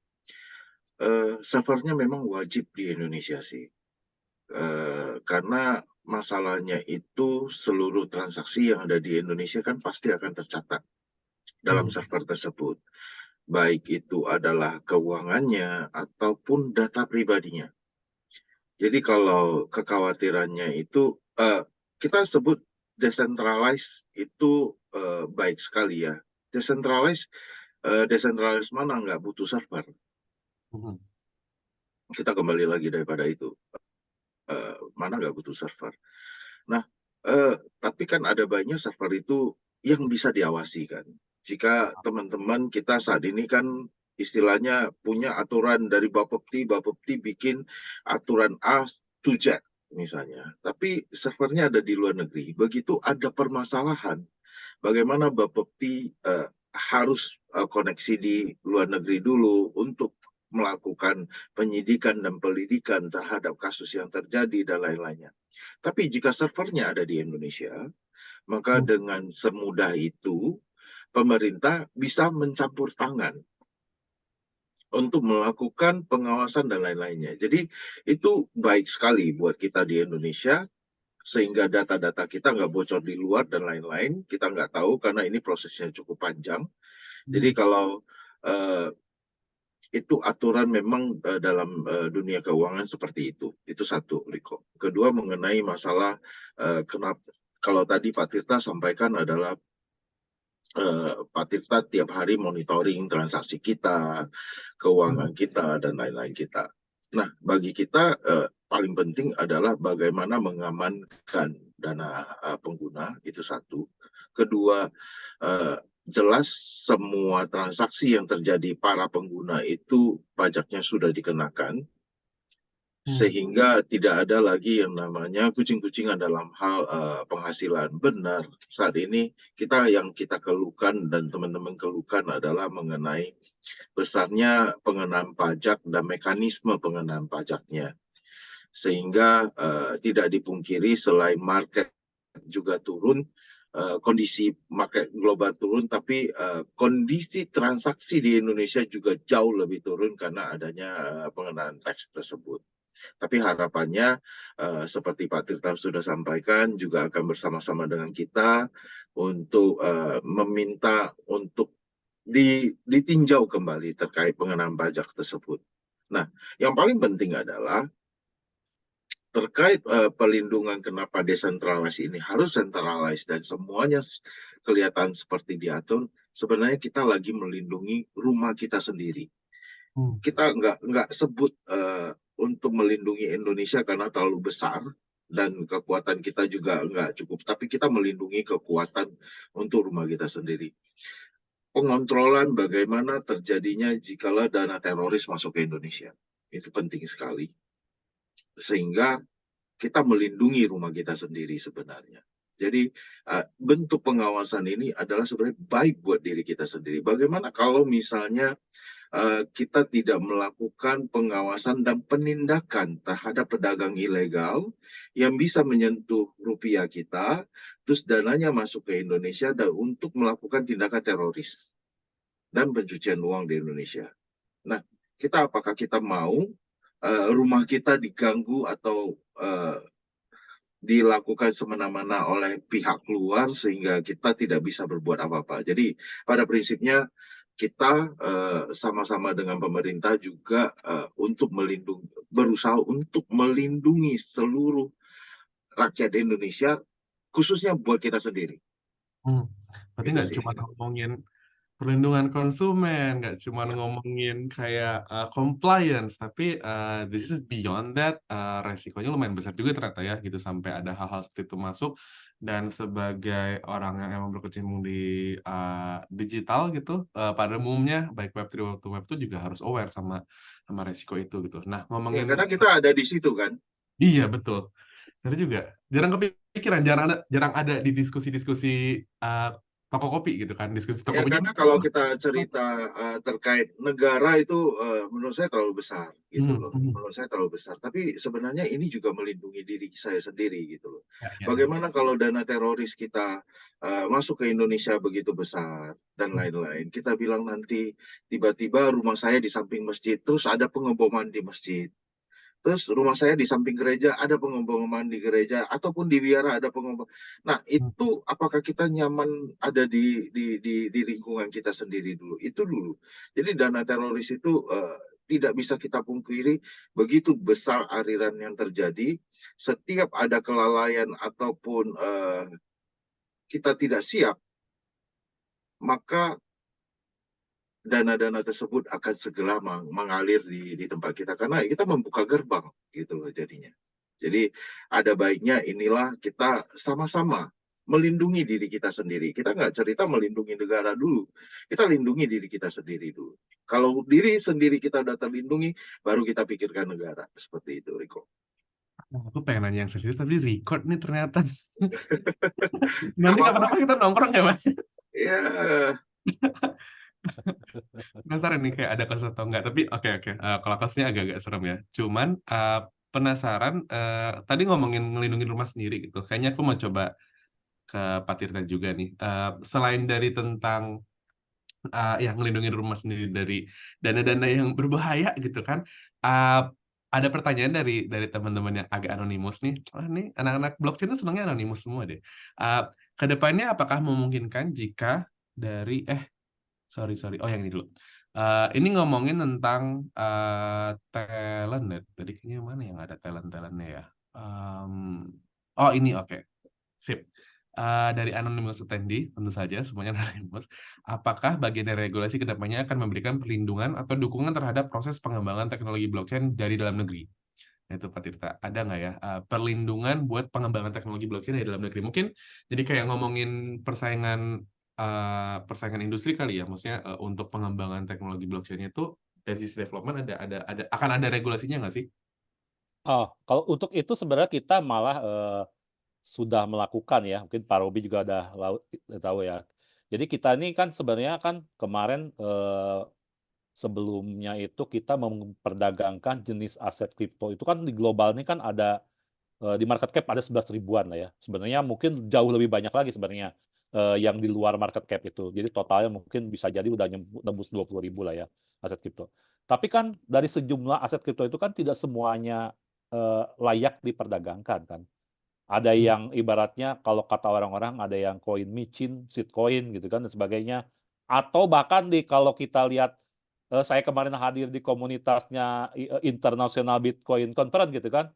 servernya memang wajib di Indonesia sih. Karena masalahnya itu seluruh transaksi yang ada di Indonesia kan pasti akan tercatat dalam server tersebut. Baik itu adalah keuangannya ataupun data pribadinya. Jadi kalau kekhawatirannya itu, kita sebut decentralized itu baik sekali ya. Decentralized mana nggak butuh server. Mhm. Kita kembali lagi daripada itu. Mana nggak butuh server. Nah, tapi kan ada banyak server itu yang bisa diawasi kan. Jika teman-teman kita saat ini kan istilahnya punya aturan dari Bapepti bikin aturan A to Z misalnya. Tapi servernya ada di luar negeri. Begitu ada permasalahan, bagaimana Bapepti harus koneksi di luar negeri dulu untuk melakukan penyidikan dan penyelidikan terhadap kasus yang terjadi dan lain-lainnya. Tapi jika servernya ada di Indonesia, maka dengan semudah itu pemerintah bisa mencampur tangan untuk melakukan pengawasan dan lain-lainnya. Jadi itu baik sekali buat kita di Indonesia, sehingga data-data kita nggak bocor di luar dan lain-lain. Kita nggak tahu karena ini prosesnya cukup panjang. Jadi kalau itu aturan memang dalam dunia keuangan seperti itu satu, Riko. Kedua mengenai masalah kenapa kalau tadi Pak Tirta sampaikan adalah Pak Tirta tiap hari monitoring transaksi kita, keuangan kita dan lain-lain kita. Nah, bagi kita paling penting adalah bagaimana mengamankan dana pengguna, itu satu. Kedua, jelas semua transaksi yang terjadi para pengguna itu pajaknya sudah dikenakan, sehingga tidak ada lagi yang namanya kucing-kucingan dalam hal penghasilan. Benar, saat ini yang kita keluhkan dan teman-teman keluhkan adalah mengenai besarnya pengenaan pajak dan mekanisme pengenaan pajaknya. Sehingga tidak dipungkiri selain market juga turun, kondisi market global turun, tapi kondisi transaksi di Indonesia juga jauh lebih turun karena adanya pengenaan tax tersebut. Tapi harapannya seperti Pak Tirta sudah sampaikan juga akan bersama-sama dengan kita untuk meminta untuk ditinjau kembali terkait pengenaan pajak tersebut. Nah, yang paling penting adalah terkait pelindungan kenapa desentralisasi ini harus centralized dan semuanya kelihatan seperti diatur, sebenarnya kita lagi melindungi rumah kita sendiri. Kita nggak sebut untuk melindungi Indonesia karena terlalu besar dan kekuatan kita juga nggak cukup, tapi kita melindungi kekuatan untuk rumah kita sendiri. Pengontrolan bagaimana terjadinya jikalau dana teroris masuk ke Indonesia. Itu penting sekali. Sehingga kita melindungi rumah kita sendiri sebenarnya. Jadi bentuk pengawasan ini adalah sebenarnya baik buat diri kita sendiri. Bagaimana kalau misalnya kita tidak melakukan pengawasan dan penindakan terhadap pedagang ilegal yang bisa menyentuh rupiah kita, terus dananya masuk ke Indonesia dan untuk melakukan tindakan teroris dan pencucian uang di Indonesia. Nah, apakah kita mau rumah kita diganggu atau dilakukan semena-mena oleh pihak luar sehingga kita tidak bisa berbuat apa-apa. Jadi pada prinsipnya kita sama-sama dengan pemerintah juga untuk berusaha untuk melindungi seluruh rakyat Indonesia, khususnya buat kita sendiri. Berarti Itu nggak sih. cuma ngomongin perlindungan konsumen, nggak cuma ngomongin kayak compliance, tapi this is beyond that, resikonya lumayan besar juga ternyata ya, gitu sampai ada hal-hal seperti itu masuk. Dan sebagai orang yang emang berkecimpung di digital gitu, pada umumnya baik Web3 maupun Web2 juga harus aware sama resiko itu gitu. Nah, Ya, ngomongin karena kita ada di situ kan. iya betul. Benar juga. Jarang kepikiran, jarang ada di diskusi-diskusi toko kopi gitu kan. Diskusi toko Ya, kopinya. karena kalau kita cerita terkait negara itu menurut saya terlalu besar gitu loh. Hmm. Menurut saya terlalu besar. Tapi sebenarnya ini juga melindungi diri saya sendiri gitu loh. Ya, ya, ya. Bagaimana kalau dana teroris kita masuk ke Indonesia begitu besar dan lain-lain. Kita bilang nanti tiba-tiba rumah saya di samping masjid, terus ada pengeboman di masjid. Terus rumah saya di samping gereja, ada pengeboman di gereja, ataupun di wihara ada pengeboman. Nah, Hmm. itu apakah kita nyaman ada di lingkungan kita sendiri dulu? Itu dulu. Jadi dana teroris itu tidak bisa kita pungkiri, begitu besar aliran yang terjadi. Setiap ada kelalaian ataupun kita tidak siap, maka dana-dana tersebut akan segera mengalir di tempat kita karena kita membuka gerbang gitu loh jadinya. Jadi ada baiknya inilah kita sama-sama melindungi diri kita sendiri. Kita nggak cerita melindungi negara dulu, kita lindungi diri kita sendiri dulu. Kalau diri sendiri kita udah terlindungi, baru kita pikirkan negara. Seperti itu, Riko. Aku pengen nanya yang serius tapi record nih ternyata. Nggak Nanti apa-apa. kapan-kapan kita nongkrong ya Mas? Ya, Penasaran nih kayak ada kasus atau enggak. Tapi oke. Kalau kasusnya agak-agak serem ya. Cuman penasaran, tadi ngomongin melindungi rumah sendiri gitu. Kayaknya aku mau coba ke Pak Tirta juga nih. Selain dari tentang yang ngelindungin rumah sendiri dari dana-dana yang berbahaya gitu kan. Uh, ada pertanyaan dari teman-teman yang agak anonimus nih. Nih anak-anak blockchain itu senangnya anonimus semua deh. Kedepannya apakah memungkinkan jika dari sorry. Oh yang ini dulu. Ini ngomongin tentang talent ya. Tadi kayaknya mana yang ada talentnya ya? Oh ini oke. Sip. Dari Anonymous Attendee, tentu saja semuanya anonymous. Apakah bagian dari regulasi kedepannya akan memberikan perlindungan atau dukungan terhadap proses pengembangan teknologi blockchain dari dalam negeri? Nah, itu Pak Tirta, ada nggak ya perlindungan buat pengembangan teknologi blockchain dari dalam negeri? Mungkin jadi kayak ngomongin persaingan industri kali ya, maksudnya untuk pengembangan teknologi blockchain itu dari sisi development akan ada regulasinya nggak sih? Oh, kalau untuk itu sebenarnya kita malah sudah melakukan ya, mungkin Pak Robi juga tahu ya. Jadi kita ini kan sebenarnya kan kemarin sebelumnya itu kita memperdagangkan jenis aset kripto itu kan di global ini kan ada di market cap ada 11 ribuan lah ya. Sebenarnya mungkin jauh lebih banyak lagi sebenarnya yang di luar market cap itu. Jadi totalnya mungkin bisa jadi udah nembus 20 ribu lah ya aset kripto. Tapi kan dari sejumlah aset kripto itu kan tidak semuanya layak diperdagangkan kan. Ada yang ibaratnya kalau kata orang-orang ada yang koin micin, shitcoin gitu kan dan sebagainya. Atau bahkan kalau kita lihat saya kemarin hadir di komunitasnya International Bitcoin Conference gitu kan.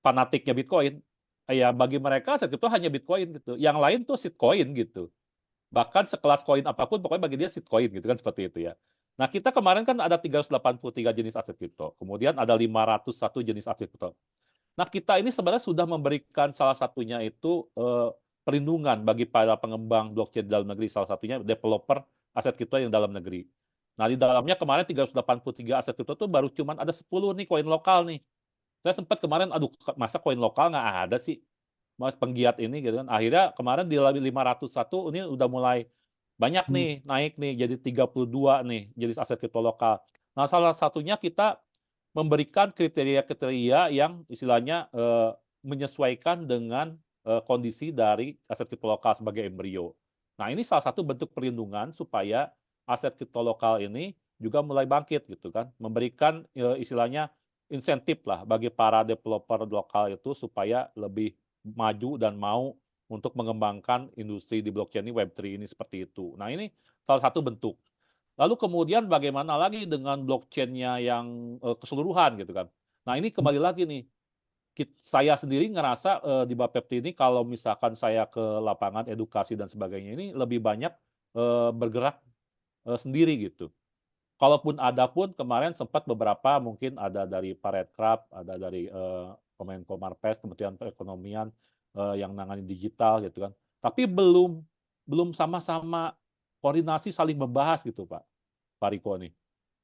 Fanatiknya Bitcoin. Ya bagi mereka aset kripto hanya Bitcoin gitu. Yang lain tuh shitcoin gitu. Bahkan sekelas koin apapun pokoknya bagi dia shitcoin gitu kan seperti itu ya. Nah, kita kemarin kan ada 383 jenis aset kripto. Kemudian ada 501 jenis aset kripto. Nah, kita ini sebenarnya sudah memberikan salah satunya itu perlindungan bagi para pengembang blockchain dalam negeri, salah satunya developer aset kripto yang dalam negeri. Nah, di dalamnya kemarin 383 aset kripto itu baru cuman ada 10 nih koin lokal nih. Saya sempat kemarin, aduh masa koin lokal nggak ada sih, mas penggiat ini gitu kan. Akhirnya kemarin di 501 ini udah mulai banyak nih, naik nih jadi 32 nih jenis aset kripto lokal. Nah, salah satunya kita memberikan kriteria-kriteria yang istilahnya menyesuaikan dengan kondisi dari aset kripto lokal sebagai embrio. Nah, ini salah satu bentuk perlindungan supaya aset kripto lokal ini juga mulai bangkit gitu kan, memberikan istilahnya insentif lah bagi para developer lokal itu supaya lebih maju dan mau untuk mengembangkan industri di blockchain ini Web3 ini seperti itu. Nah, ini salah satu bentuk. Lalu kemudian bagaimana lagi dengan blockchain-nya yang keseluruhan gitu kan. Nah, ini kembali lagi nih, saya sendiri ngerasa di Bapepti ini kalau misalkan saya ke lapangan edukasi dan sebagainya ini lebih banyak bergerak sendiri gitu. Kalaupun ada pun kemarin sempat beberapa mungkin ada dari Parekraf, ada dari Kemenko Marves, Kementerian Perekonomian yang nangani digital gitu kan. Tapi belum sama-sama koordinasi saling membahas gitu Pak Riko nih.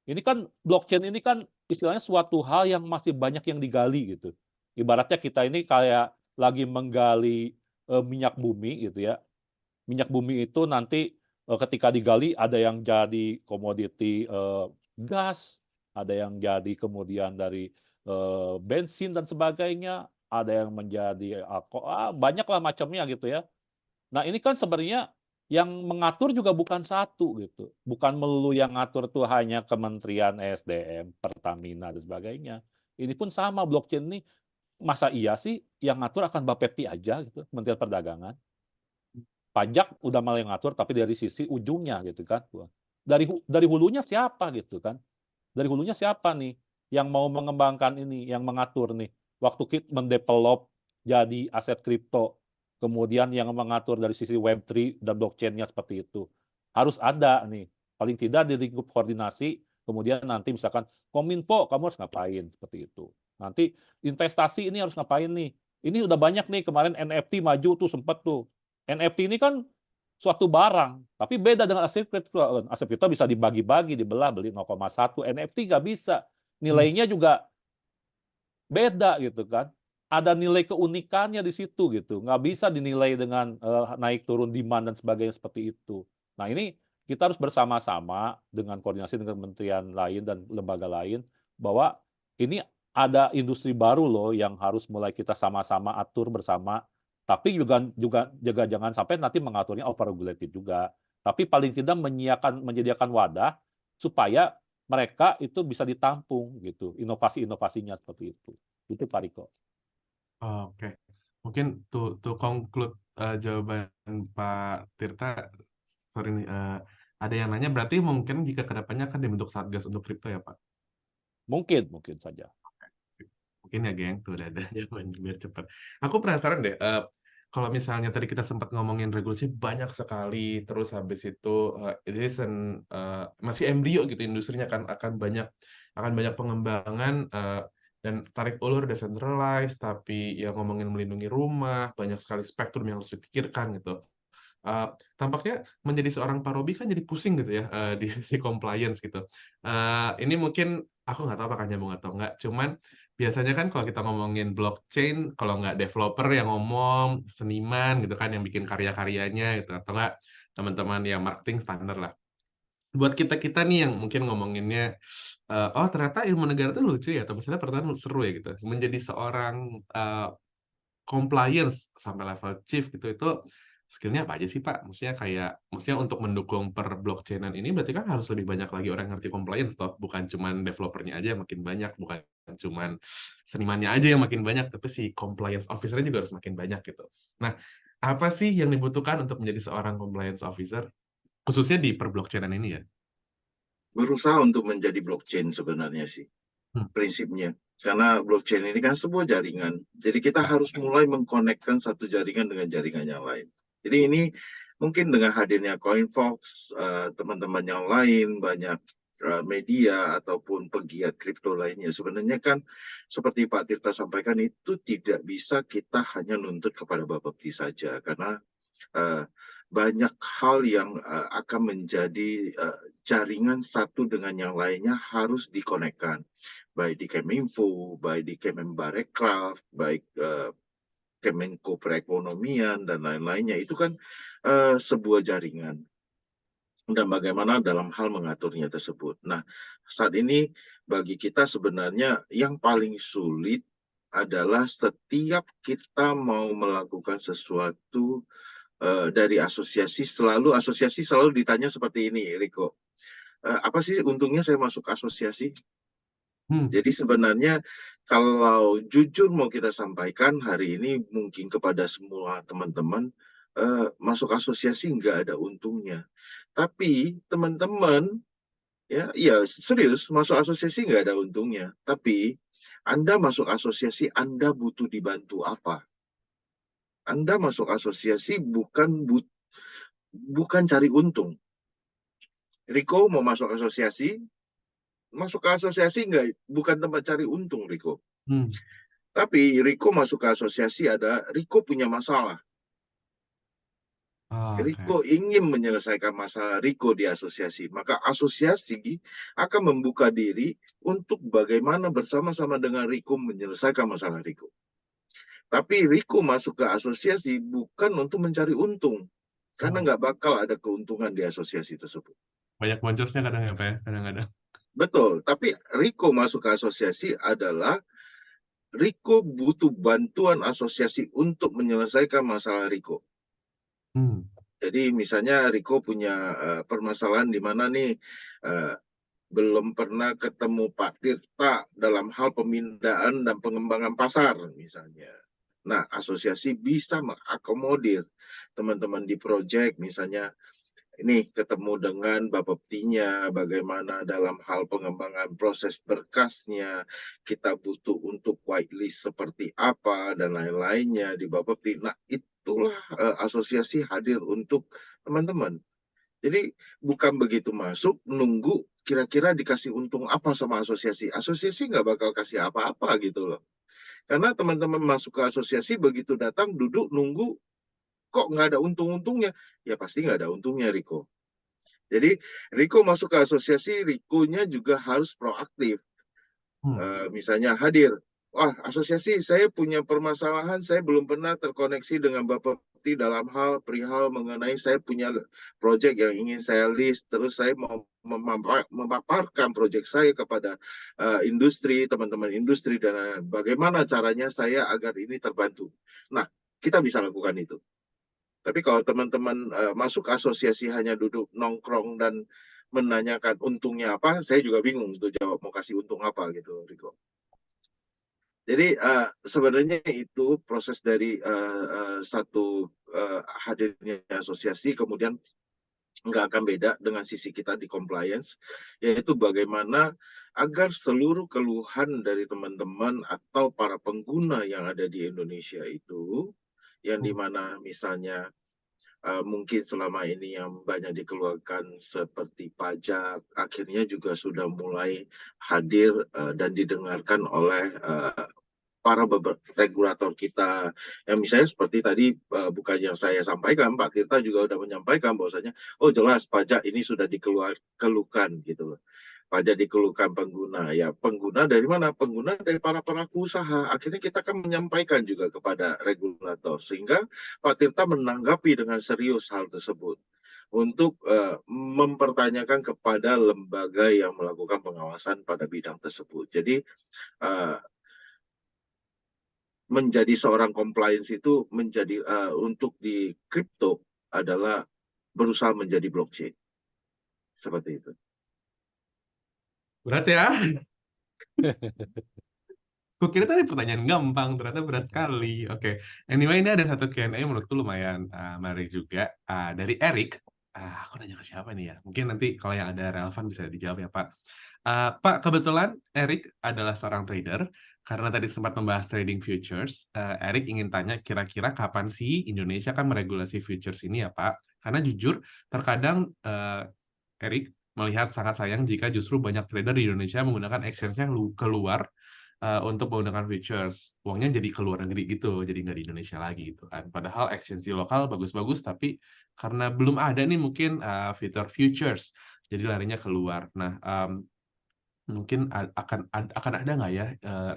Ini kan blockchain ini kan istilahnya suatu hal yang masih banyak yang digali gitu. Ibaratnya kita ini kayak lagi menggali minyak bumi gitu ya. Minyak bumi itu nanti ketika digali ada yang jadi komoditi gas, ada yang jadi kemudian dari bensin dan sebagainya, ada yang menjadi banyaklah macamnya gitu ya. Nah, ini kan sebenarnya yang mengatur juga bukan satu gitu, bukan melulu yang ngatur tuh hanya Kementerian ESDM, Pertamina dan sebagainya. Ini pun sama blockchain ini, masa iya sih yang ngatur akan Bapepti aja gitu, Kementerian Perdagangan. Pajak udah malah yang ngatur, tapi dari sisi ujungnya gitu kan. Dari hulunya siapa gitu kan. Dari hulunya siapa nih yang mau mengembangkan ini, yang mengatur nih. Waktu kita mendevelop jadi aset kripto, kemudian yang mengatur dari sisi Web3 dan blockchain-nya seperti itu. Harus ada nih, paling tidak di lingkup koordinasi, kemudian nanti misalkan Kominfo kamu harus ngapain seperti itu. Nanti investasi ini harus ngapain nih. Ini udah banyak nih kemarin NFT maju tuh sempat tuh. NFT ini kan suatu barang, tapi beda dengan aset kripto. Aset kripto bisa dibagi-bagi, dibelah, beli 0,1. NFT nggak bisa. Nilainya juga beda gitu kan. Ada nilai keunikannya di situ gitu. Nggak bisa dinilai dengan naik turun demand dan sebagainya seperti itu. Nah ini kita harus bersama-sama dengan koordinasi dengan kementerian lain dan lembaga lain bahwa ini ada industri baru loh yang harus mulai kita sama-sama atur bersama. Tapi juga jangan sampai nanti mengaturnya over regulated juga. Tapi paling tidak menyediakan wadah supaya mereka itu bisa ditampung gitu, inovasi-inovasinya seperti itu. Itu Pak Riko. Oke, mungkin to conclude jawaban Pak Tirta, sorry nih, ada yang nanya berarti mungkin jika kedepannya akan dibentuk satgas untuk kripto ya Pak? Mungkin saja. Mungkin ya geng, tuh udah ada jawaban biar cepat. Aku penasaran deh, kalau misalnya tadi kita sempat ngomongin regulasi banyak sekali, terus habis itu masih embrio gitu industrinya kan akan banyak pengembangan dan tarik ulur decentralized, tapi ya ngomongin melindungi rumah, banyak sekali spektrum yang harus dipikirkan gitu. Tampaknya menjadi seorang parobi kan jadi pusing gitu ya di compliance gitu. Ini mungkin aku nggak tahu apakah nyambung atau nggak, cuman biasanya kan kalau kita ngomongin blockchain, kalau nggak developer yang ngomong, seniman gitu kan yang bikin karya-karyanya gitu, atau nggak teman-teman yang marketing standar lah. Buat kita-kita nih yang mungkin ngomonginnya, oh ternyata ilmu negara itu lucu ya, atau misalnya pertanyaan seru ya gitu. Menjadi seorang compliance sampai level chief gitu, itu skillnya apa aja sih Pak? Maksudnya untuk mendukung per blockchainan ini berarti kan harus lebih banyak lagi orang yang ngerti compliance toh, bukan cuman developernya aja yang makin banyak, bukan cuman senimannya aja yang makin banyak, tapi si compliance officer-nya juga harus makin banyak gitu. Nah, apa sih yang dibutuhkan untuk menjadi seorang compliance officer, khususnya di per blockchainan ini ya? Berusaha untuk menjadi blockchain sebenarnya sih prinsipnya. Karena blockchain ini kan sebuah jaringan. Jadi kita harus mulai mengkonekkan satu jaringan dengan jaringan yang lain. Jadi ini mungkin dengan hadirnya CoinFox, teman-teman yang lain, banyak media ataupun pegiat kripto lainnya. Sebenarnya kan seperti Pak Tirta sampaikan itu tidak bisa kita hanya nuntut kepada Bapepti saja. Karena banyak hal yang akan menjadi jaringan satu dengan yang lainnya harus dikonekkan. Baik di Keminfo, baik di Kemenparekraf, baik Kemenko Perekonomian, dan lain-lainnya. Itu kan sebuah jaringan. Dan bagaimana dalam hal mengaturnya tersebut. Nah, saat ini bagi kita sebenarnya yang paling sulit adalah setiap kita mau melakukan sesuatu dari asosiasi selalu ditanya seperti ini, Riko. Apa sih untungnya saya masuk asosiasi? Jadi sebenarnya kalau jujur mau kita sampaikan hari ini mungkin kepada semua teman-teman, masuk asosiasi nggak ada untungnya. Tapi teman-teman, ya serius, masuk asosiasi nggak ada untungnya. Tapi Anda masuk asosiasi, Anda butuh dibantu apa? Anda masuk asosiasi bukan cari untung. Riko mau masuk asosiasi bukan tempat cari untung Riko. Hmm. Tapi Riko masuk ke asosiasi Riko punya masalah. Oh, oke. Riko ingin menyelesaikan masalah Riko di asosiasi. Maka asosiasi akan membuka diri untuk bagaimana bersama-sama dengan Riko menyelesaikan masalah Riko. Tapi Riko masuk ke asosiasi bukan untuk mencari untung. Karena nggak bakal ada keuntungan di asosiasi tersebut. Banyak boncosnya kadang ya, Pak ya, kadang-kadang. Betul, tapi Riko masuk ke asosiasi adalah Riko butuh bantuan asosiasi untuk menyelesaikan masalah Riko. Hmm. Jadi misalnya Riko punya permasalahan di mana nih belum pernah ketemu Pak Tirta dalam hal pemindahan dan pengembangan pasar misalnya. Nah, asosiasi bisa mengakomodir teman-teman di proyek misalnya ini ketemu dengan Bapeptinya, bagaimana dalam hal pengembangan proses berkasnya, kita butuh untuk whitelist seperti apa, dan lain-lainnya di Bapepti. Nah, itulah asosiasi hadir untuk teman-teman. Jadi bukan begitu masuk, nunggu kira-kira dikasih untung apa sama asosiasi. Asosiasi nggak bakal kasih apa-apa gitu loh. Karena teman-teman masuk ke asosiasi, begitu datang, duduk, nunggu, kok nggak ada untung-untungnya? Ya pasti nggak ada untungnya, Riko. Jadi Riko masuk ke asosiasi, Rikonya juga harus proaktif. Misalnya hadir, wah asosiasi saya punya permasalahan, saya belum pernah terkoneksi dengan Bapepti dalam hal perihal mengenai saya punya proyek yang ingin saya list, terus saya mau memaparkan proyek saya kepada industri, teman-teman industri, dan bagaimana caranya saya agar ini terbantu. Nah, kita bisa lakukan itu. Tapi kalau teman-teman masuk asosiasi hanya duduk nongkrong dan menanyakan untungnya apa, saya juga bingung untuk jawab mau kasih untung apa gitu, Riko. Jadi sebenarnya itu proses dari satu hadirnya asosiasi, kemudian nggak akan beda dengan sisi kita di compliance, yaitu bagaimana agar seluruh keluhan dari teman-teman atau para pengguna yang ada di Indonesia itu, yang dimana misalnya mungkin selama ini yang banyak dikeluarkan seperti pajak, akhirnya juga sudah mulai hadir dan didengarkan oleh para regulator kita. Yang misalnya seperti tadi, bukan yang saya sampaikan, Pak Tirta juga sudah menyampaikan bahwasanya, oh jelas pajak ini sudah dikeluhkan gitu loh. Pajak dikeluhkan pengguna. Ya pengguna dari mana? Pengguna dari para pelaku usaha. Akhirnya kita kan menyampaikan juga kepada regulator. Sehingga Pak Tirta menanggapi dengan serius hal tersebut. Untuk mempertanyakan kepada lembaga yang melakukan pengawasan pada bidang tersebut. Jadi menjadi seorang compliance itu menjadi untuk di kripto adalah berusaha menjadi blockchain. Seperti itu. Berat ya? Gue kira tadi pertanyaan gampang, ternyata berat sekali. Oke, anyway ini ada satu Q&A menurutku lumayan menarik juga. Dari Eric. Aku nanya ke siapa nih ya? Mungkin nanti kalau yang ada relevan bisa dijawab ya Pak. Pak, kebetulan Eric adalah seorang trader. Karena tadi sempat membahas trading futures, Eric ingin tanya kira-kira kapan sih Indonesia kan meregulasi futures ini ya Pak? Karena jujur, terkadang Eric melihat sangat sayang jika justru banyak trader di Indonesia menggunakan exchange-nya keluar untuk menggunakan futures. Uangnya jadi ke luar negeri gitu, jadi nggak di Indonesia lagi gitu kan. Padahal exchange di lokal bagus-bagus, tapi karena belum ada nih mungkin fitur futures, jadi larinya keluar. Nah, mungkin akan ada nggak ya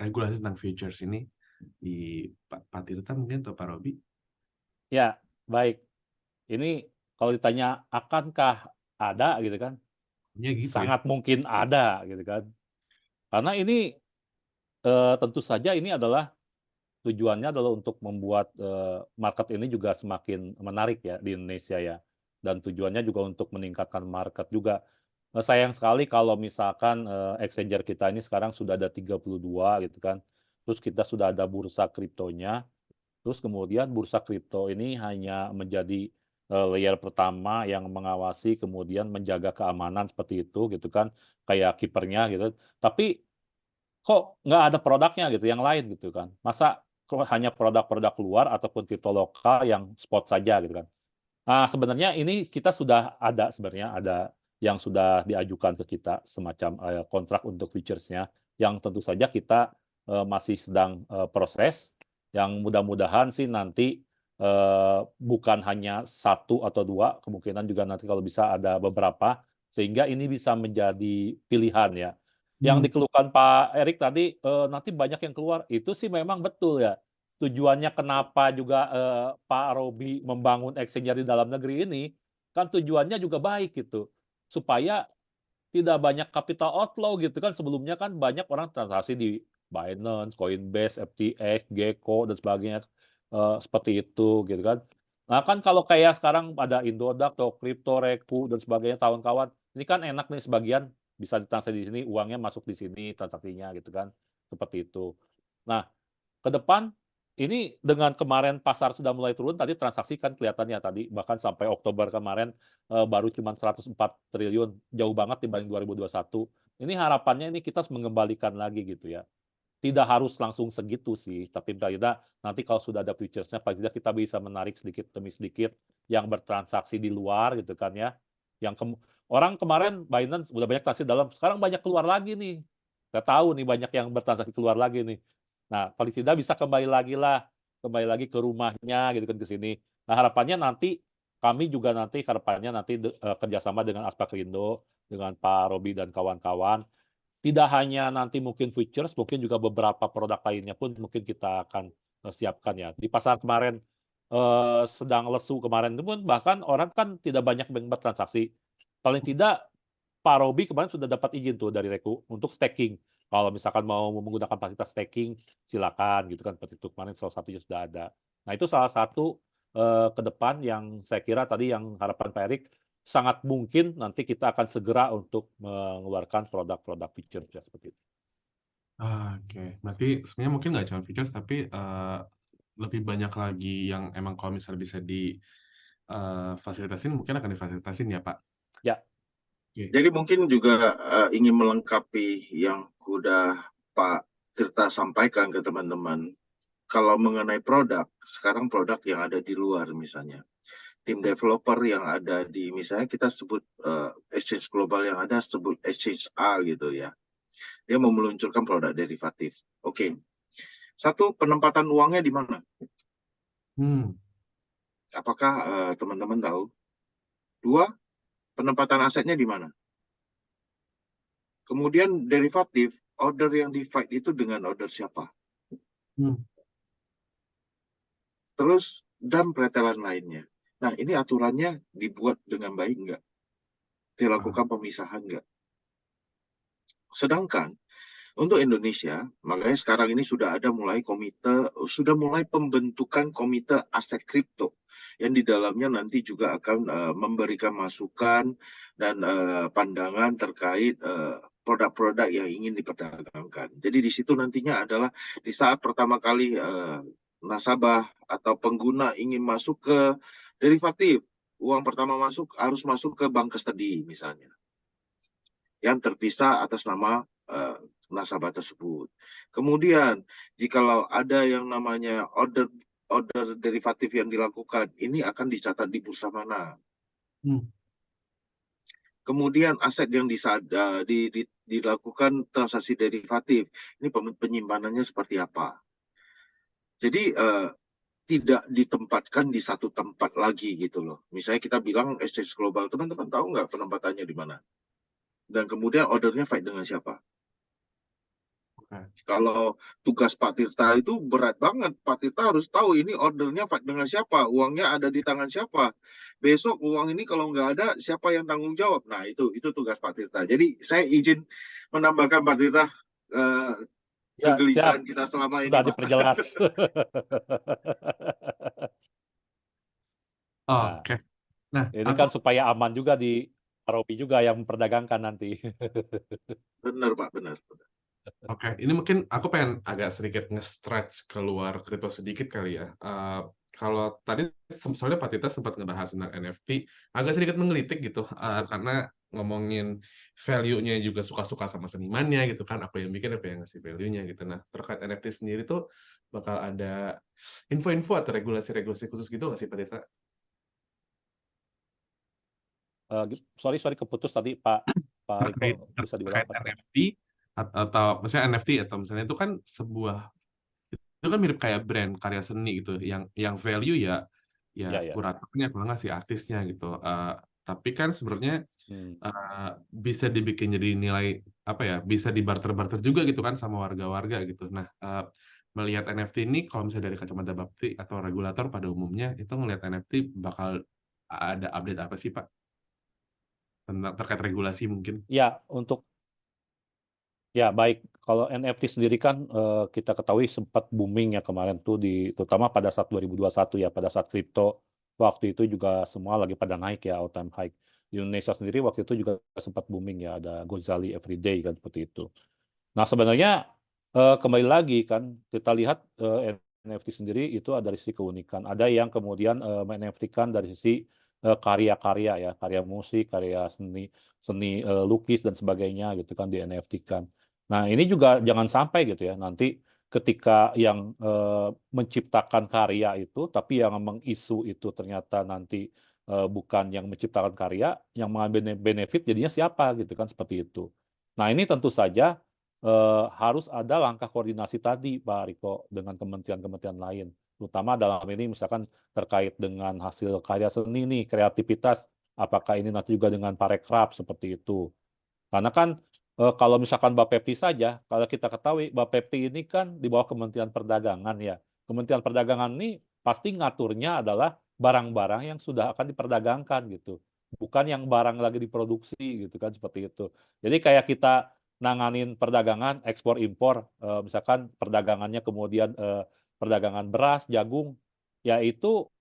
regulasi tentang futures ini di Pak Tirta mungkin atau Pak Robi? Ya, baik. Ini kalau ditanya akankah ada gitu kan? Ya gitu ya. Sangat mungkin ada gitu kan. Karena ini tentu saja ini adalah tujuannya adalah untuk membuat market ini juga semakin menarik ya di Indonesia ya. Dan tujuannya juga untuk meningkatkan market juga. Sayang sekali kalau misalkan exchanger kita ini sekarang sudah ada 32 gitu kan. Terus kita sudah ada bursa kriptonya. Terus kemudian bursa kripto ini hanya menjadi layer pertama yang mengawasi kemudian menjaga keamanan seperti itu gitu kan. Kayak kipernya gitu. Tapi kok nggak ada produknya gitu yang lain gitu kan. Masa kok hanya produk-produk luar ataupun kripto lokal yang spot saja gitu kan. Sebenarnya ini kita sudah ada sebenarnya, ada yang sudah diajukan ke kita semacam, kontrak untuk features-nya, yang tentu saja kita, masih sedang, proses, yang mudah-mudahan sih nanti, bukan hanya satu atau 2, kemungkinan juga nanti kalau bisa ada beberapa, sehingga ini bisa menjadi pilihan ya. Hmm. Yang dikeluhkan Pak Erik tadi, nanti banyak yang keluar, itu sih memang betul ya. Tujuannya kenapa juga, Pak Robi membangun exchange di dalam negeri ini, kan tujuannya juga baik gitu, supaya tidak banyak capital outflow gitu kan, sebelumnya kan banyak orang transaksi di Binance, Coinbase, FTX, Gecko, dan sebagainya, seperti itu gitu kan. Nah kan kalau kayak sekarang ada Indodax, Crypto, Reku, dan sebagainya kawan-kawan, ini kan enak nih sebagian bisa ditransaksi di sini, uangnya masuk di sini transaksinya gitu kan, seperti itu. Nah, ke depan, ini dengan kemarin pasar sudah mulai turun, tadi transaksi kan kelihatannya tadi, bahkan sampai Oktober kemarin, baru cuman 104 triliun, jauh banget dibanding 2021. Ini harapannya ini kita harus mengembalikan lagi gitu ya. Tidak harus langsung segitu sih, tapi paling tidak nanti kalau sudah ada futures-nya, paling tidak kita bisa menarik sedikit demi sedikit yang bertransaksi di luar gitu kan ya. Yang orang kemarin Binance udah banyak transaksi dalam, sekarang banyak keluar lagi nih. Kita tahu nih banyak yang bertransaksi keluar lagi nih. Nah, paling tidak bisa kembali lagi ke rumahnya gitu kan, ke sini. Nah, harapannya nanti kami juga nanti harapannya nanti kerjasama dengan Aspakrindo, dengan Pak Robi dan kawan-kawan, tidak hanya nanti mungkin futures, mungkin juga beberapa produk lainnya pun mungkin kita akan, siapkan ya. Di pasar kemarin, sedang lesu kemarin itu pun bahkan orang kan tidak banyak yang bertransaksi. Paling tidak Pak Robi kemarin sudah dapat izin tuh dari Reku untuk staking. Kalau misalkan mau menggunakan fasilitas staking, silakan gitu kan, seperti itu. Kemarin salah satunya sudah ada. Nah, itu salah satu, ke depan yang saya kira tadi yang harapan Pak Erik, sangat mungkin nanti kita akan segera untuk mengeluarkan produk-produk feature ya, seperti itu. Oke, berarti sebenarnya mungkin nggak cuma features, tapi lebih banyak lagi yang emang kalau misalnya bisa difasilitasin, mungkin akan difasilitasin ya, Pak? Ya. Oke. Jadi mungkin juga ingin melengkapi yang sudah Pak Tirta sampaikan ke teman-teman. Kalau mengenai produk, sekarang produk yang ada di luar misalnya, tim developer yang ada di misalnya kita sebut exchange global yang ada sebut exchange A gitu ya. Dia mau meluncurkan produk derivatif. Oke. Satu, penempatan uangnya di mana? Apakah teman-teman tahu? Dua, penempatan asetnya di mana? Kemudian derivatif, order yang di-fight itu dengan order siapa? Terus, dan pretelan lainnya. Nah, ini aturannya dibuat dengan baik nggak? Dilakukan pemisahan nggak? Sedangkan, untuk Indonesia, makanya sekarang ini sudah mulai pembentukan komite aset kripto yang di dalamnya nanti juga akan memberikan masukan dan pandangan terkait produk-produk yang ingin diperdagangkan. Jadi di situ nantinya adalah di saat pertama kali nasabah atau pengguna ingin masuk ke derivatif, uang pertama harus masuk ke bank custody misalnya, yang terpisah atas nama nasabah tersebut. Kemudian, jikalau ada yang namanya order derivatif yang dilakukan, ini akan dicatat di bursa mana. Kemudian aset yang dilakukan transaksi derivatif, ini penyimpanannya seperti apa. Jadi tidak ditempatkan di satu tempat lagi gitu loh. Misalnya kita bilang exchange global, teman-teman tahu nggak penempatannya di mana? Dan kemudian ordernya fight dengan siapa? Kalau tugas Pak Tirta itu berat banget. Pak Tirta harus tahu ini ordernya fight dengan siapa, uangnya ada di tangan siapa. Besok uang ini kalau nggak ada, siapa yang tanggung jawab? Nah, itu tugas Pak Tirta. Jadi saya izin menambahkan Pak Tirta Ya, kegelisahan siap. kita selama ini, Sudah Pak. diperjelas. Nah, Oke. Nah, ini aku kan supaya aman juga di Robi juga yang memperdagangkan nanti. Benar, Pak, benar. Oke, ini mungkin aku pengen agak sedikit nge-stretch keluar kripto sedikit kali ya. Kalau tadi soalnya Pak Tita sempat ngebahas tentang NFT, agak sedikit menggelitik gitu, karena ngomongin value-nya juga suka-suka sama senimannya gitu kan, apa yang bikin, apa yang ngasih value-nya gitu. Nah, terkait NFT sendiri tuh bakal ada info-info atau regulasi-regulasi khusus gitu nggak sih Pak Tita? sorry keputus tadi Pak terkait Riko, bisa diulang terkait Pak? NFT atau misalnya NFT atau misalnya itu kan sebuah itu kan mirip kayak brand karya seni gitu yang value ya Ya, ya. kuratornya kalau nggak si artisnya gitu. Tapi kan sebenarnya Hmm. bisa dibikin jadi nilai apa ya, bisa dibarter-barter juga gitu kan sama warga-warga gitu. Nah, melihat NFT ini kalau misalnya dari kacamata Bapti atau regulator pada umumnya itu ngelihat NFT bakal ada update apa sih Pak tentang terkait regulasi mungkin? Ya, ya baik. Kalau NFT sendiri kan kita ketahui sempat booming ya kemarin tuh terutama pada saat 2021 ya, pada saat kripto waktu itu juga semua lagi pada naik ya, all time high. Di Indonesia sendiri waktu itu juga sempat booming ya, ada Gozali Everyday kan seperti itu. Nah sebenarnya kembali lagi kan kita lihat NFT sendiri itu ada dari sisi keunikan. Ada yang kemudian men-NFT-kan dari sisi karya-karya ya, karya musik, karya seni, lukis dan sebagainya gitu kan di NFT-kan. Nah ini juga jangan sampai gitu ya nanti ketika yang menciptakan karya itu, tapi yang mengisu itu ternyata nanti bukan yang menciptakan karya, yang mengambil benefit jadinya siapa gitu kan seperti itu. Nah ini tentu saja harus ada langkah koordinasi tadi Pak Riko dengan kementerian-kementerian lain, terutama dalam ini misalkan terkait dengan hasil karya seni nih, kreativitas, apakah ini nanti juga dengan Parekraf seperti itu. Karena kan kalau misalkan Bapepti saja, kalau kita ketahui Bapepti ini kan di bawah Kementerian Perdagangan ya. Kementerian Perdagangan ini pasti ngaturnya adalah barang-barang yang sudah akan diperdagangkan gitu. Bukan yang barang lagi diproduksi gitu kan seperti itu. Jadi kayak kita nanganin perdagangan ekspor impor, misalkan perdagangannya kemudian perdagangan beras, jagung, ya itu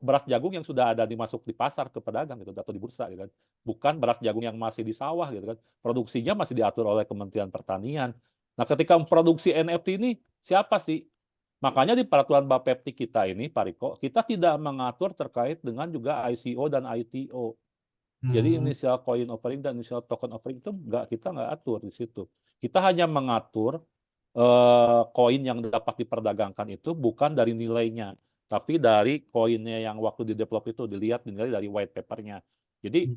beras jagung yang sudah ada dimasuk di pasar ke pedagang gitu atau di bursa gitu kan. Bukan beras jagung yang masih di sawah gitu kan. Produksinya masih diatur oleh Kementerian Pertanian. Nah, ketika memproduksi NFT ini siapa sih? Makanya di peraturan Bapepti kita ini, Pak Riko, kita tidak mengatur terkait dengan juga ICO dan ITO. Jadi Hmm. initial coin offering dan initial token offering itu kita nggak atur di situ. Kita hanya mengatur koin yang dapat diperdagangkan itu bukan dari nilainya, tapi dari koinnya yang waktu di-develop itu dilihat dinilai dari white paper-nya. Jadi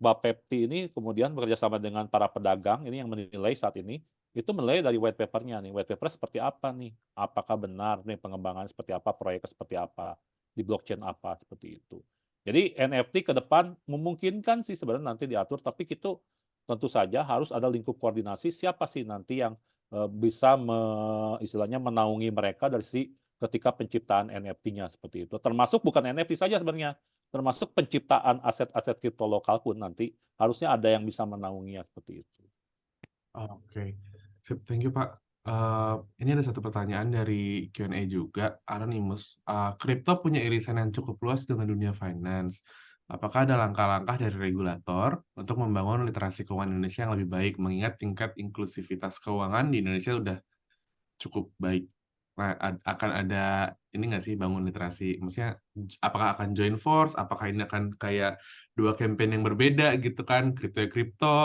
Bapepti ini kemudian bekerjasama dengan para pedagang ini yang menilai saat ini, itu menilai dari white paper-nya nih. White paper seperti apa nih? Apakah benar nih pengembangan seperti apa, proyeknya seperti apa, di blockchain apa, seperti itu. Jadi NFT ke depan memungkinkan sih sebenarnya nanti diatur, tapi itu tentu saja harus ada lingkup koordinasi siapa sih nanti yang bisa istilahnya menaungi mereka dari sisi ketika penciptaan NFT-nya seperti itu. Termasuk bukan NFT saja sebenarnya, termasuk penciptaan aset-aset kripto lokal pun nanti harusnya ada yang bisa menaunginya seperti itu. Oke, Sip, thank you Pak. Ini ada satu pertanyaan dari Q&A juga, Anonymous. Kripto punya irisan yang cukup luas dengan dunia finance. Apakah ada langkah-langkah dari regulator untuk membangun literasi keuangan Indonesia yang lebih baik, mengingat tingkat inklusivitas keuangan di Indonesia udah cukup baik? Nah, akan ada ini nggak sih bangun literasi? Maksudnya, apakah akan join force? Apakah ini akan kayak dua campaign yang berbeda gitu kan? Kripto ya kripto,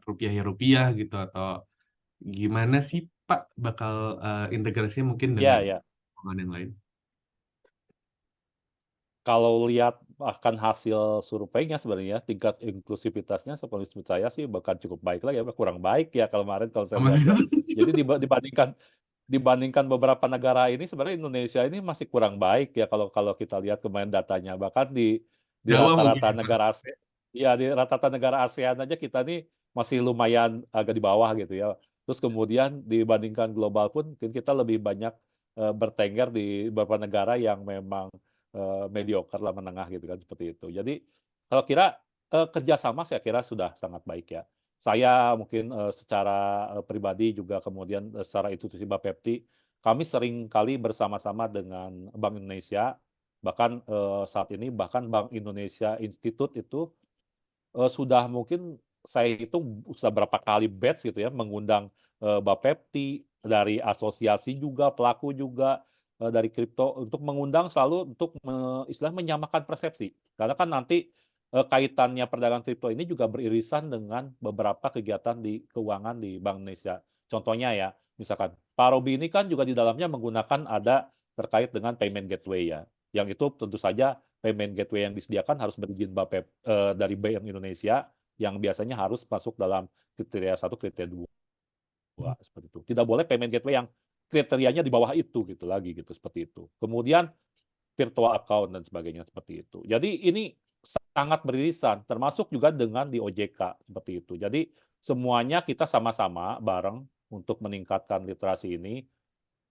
rupiah ya rupiah gitu, atau gimana sih Pak bakal integrasinya mungkin Ya, dengan ya. keuangan yang lain? Kalau lihat bahkan hasil surveinya sebenarnya tingkat inklusivitasnya seperti saya sih bahkan cukup baik lagi ya, kurang baik ya kemarin kalau saya Aman lihat ya. itu. Jadi dibandingkan beberapa negara ini sebenarnya Indonesia ini masih kurang baik ya kalau kalau kita lihat kemarin datanya. Bahkan di Jawa mungkin rata-rata ya Pak. negara ASEAN, ya di rata-rata negara ASEAN aja kita nih masih lumayan agak di bawah gitu ya. Terus kemudian dibandingkan global pun mungkin kita lebih banyak bertengger di beberapa negara yang memang mediocre lah, menengah gitu kan seperti itu. Jadi kalau kira kerjasama saya kira sudah sangat baik ya. Saya mungkin secara pribadi juga kemudian secara institusi Bapepti, kami sering kali bersama-sama dengan Bank Indonesia, bahkan saat ini bahkan Bank Indonesia Institute itu sudah mungkin saya hitung sudah berapa kali batch gitu ya mengundang Bapepti, dari asosiasi juga, pelaku juga dari kripto untuk mengundang selalu untuk istilahnya menyamakan persepsi. Karena kan nanti kaitannya perdagangan kripto ini juga beririsan dengan beberapa kegiatan di keuangan di Bank Indonesia. Contohnya ya, misalkan Pak Robi ini kan juga di dalamnya menggunakan ada terkait dengan payment gateway ya, yang itu tentu saja payment gateway yang disediakan harus berizin dari Bank Indonesia yang biasanya harus masuk dalam kriteria 1, kriteria 2 seperti itu. Tidak boleh payment gateway yang kriterianya di bawah itu gitu lagi gitu seperti itu. Kemudian virtual account dan sebagainya seperti itu. Jadi ini sangat beririsan termasuk juga dengan di OJK seperti itu. Jadi semuanya kita sama-sama bareng untuk meningkatkan literasi ini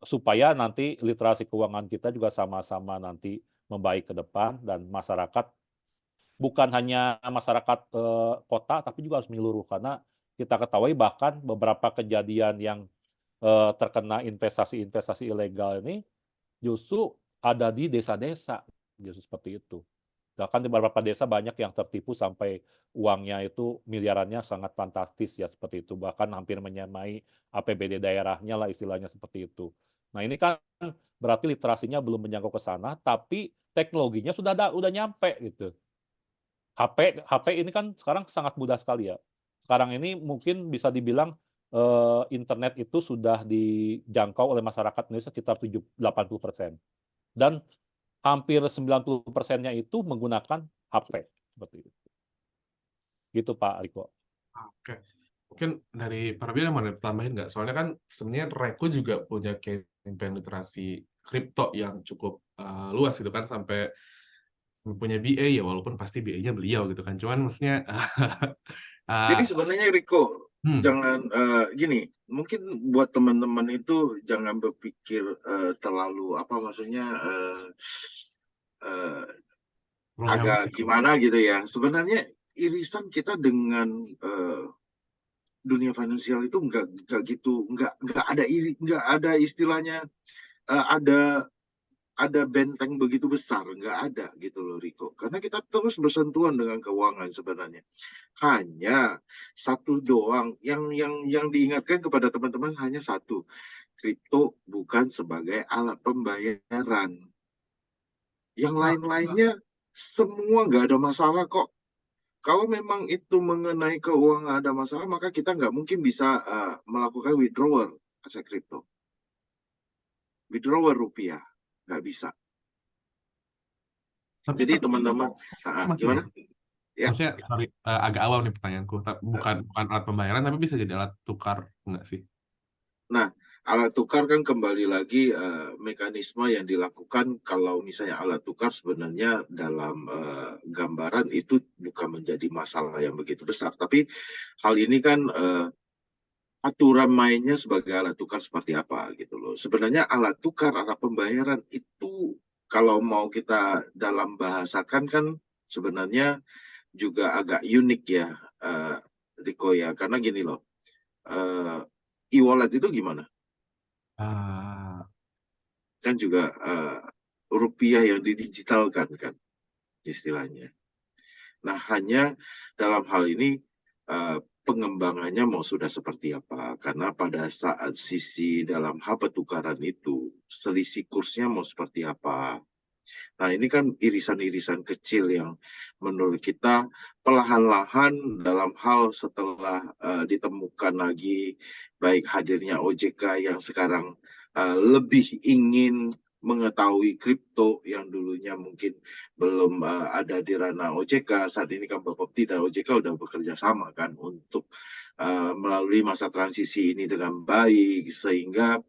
supaya nanti literasi keuangan kita juga sama-sama nanti membaik ke depan dan masyarakat bukan hanya masyarakat kota tapi juga harus menyeluruh karena kita ketahui bahkan beberapa kejadian yang terkena investasi-investasi ilegal ini justru ada di desa-desa justru seperti itu. Bahkan di beberapa desa banyak yang tertipu sampai uangnya itu miliarannya sangat fantastis ya seperti itu bahkan hampir menyamai APBD daerahnya lah istilahnya seperti itu. Nah ini kan berarti literasinya belum menjangkau ke sana tapi teknologinya udah nyampe gitu. HP ini kan sekarang sangat mudah sekali ya. Sekarang ini mungkin bisa dibilang internet itu sudah dijangkau oleh masyarakat Indonesia sekitar 80%. Dan hampir 90%-nya itu menggunakan HP seperti itu. Gitu Pak Riko. Oke. Mungkin dari Pak Rabi ada mau tambahin nggak? Soalnya kan sebenarnya Reku juga punya campaign literasi kripto yang cukup luas gitu kan sampai punya BA ya walaupun pasti BA-nya beliau gitu kan. Cuman maksudnya Jadi sebenarnya Riko, jangan gini, mungkin buat teman-teman itu jangan berpikir terlalu apa maksudnya agak gimana gitu ya. Sebenarnya irisan kita dengan dunia finansial itu nggak gitu, nggak ada istilahnya ada benteng begitu besar, nggak ada gitu loh Riko. Karena kita terus bersentuhan dengan keuangan sebenarnya. Hanya satu doang yang diingatkan kepada teman-teman hanya satu, kripto bukan sebagai alat pembayaran. Yang lain-lainnya semua nggak ada masalah kok. Kalau memang itu mengenai keuangan ada masalah, maka kita nggak mungkin bisa melakukan withdrawal aset kripto. Withdrawal rupiah, nggak bisa. Tapi Jadi teman-teman, gimana? Ya. Maksudnya sorry, agak awal nih pertanyaanku. Bukan alat pembayaran, tapi bisa jadi alat tukar nggak sih? Nah, alat tukar kan kembali lagi mekanisme yang dilakukan kalau misalnya alat tukar sebenarnya dalam gambaran itu bukan menjadi masalah yang begitu besar. Tapi hal ini kan aturan mainnya sebagai alat tukar seperti apa gitu loh. Sebenarnya alat tukar, alat pembayaran itu kalau mau kita dalam bahasakan kan sebenarnya juga agak unik ya, Riko ya. Karena gini loh, e-wallet itu gimana? Kan juga rupiah yang didigitalkan kan istilahnya. Nah hanya dalam hal ini pengembangannya mau sudah seperti apa, karena pada saat sisi dalam hal pertukaran itu selisih kursnya mau seperti apa. Nah ini kan irisan-irisan kecil yang menurut kita perlahan-lahan dalam hal setelah ditemukan lagi baik hadirnya OJK yang sekarang lebih ingin mengetahui kripto yang dulunya mungkin belum ada di ranah OJK. Saat ini kan Bapepti dan OJK sudah bekerja sama kan untuk melalui masa transisi ini dengan baik sehingga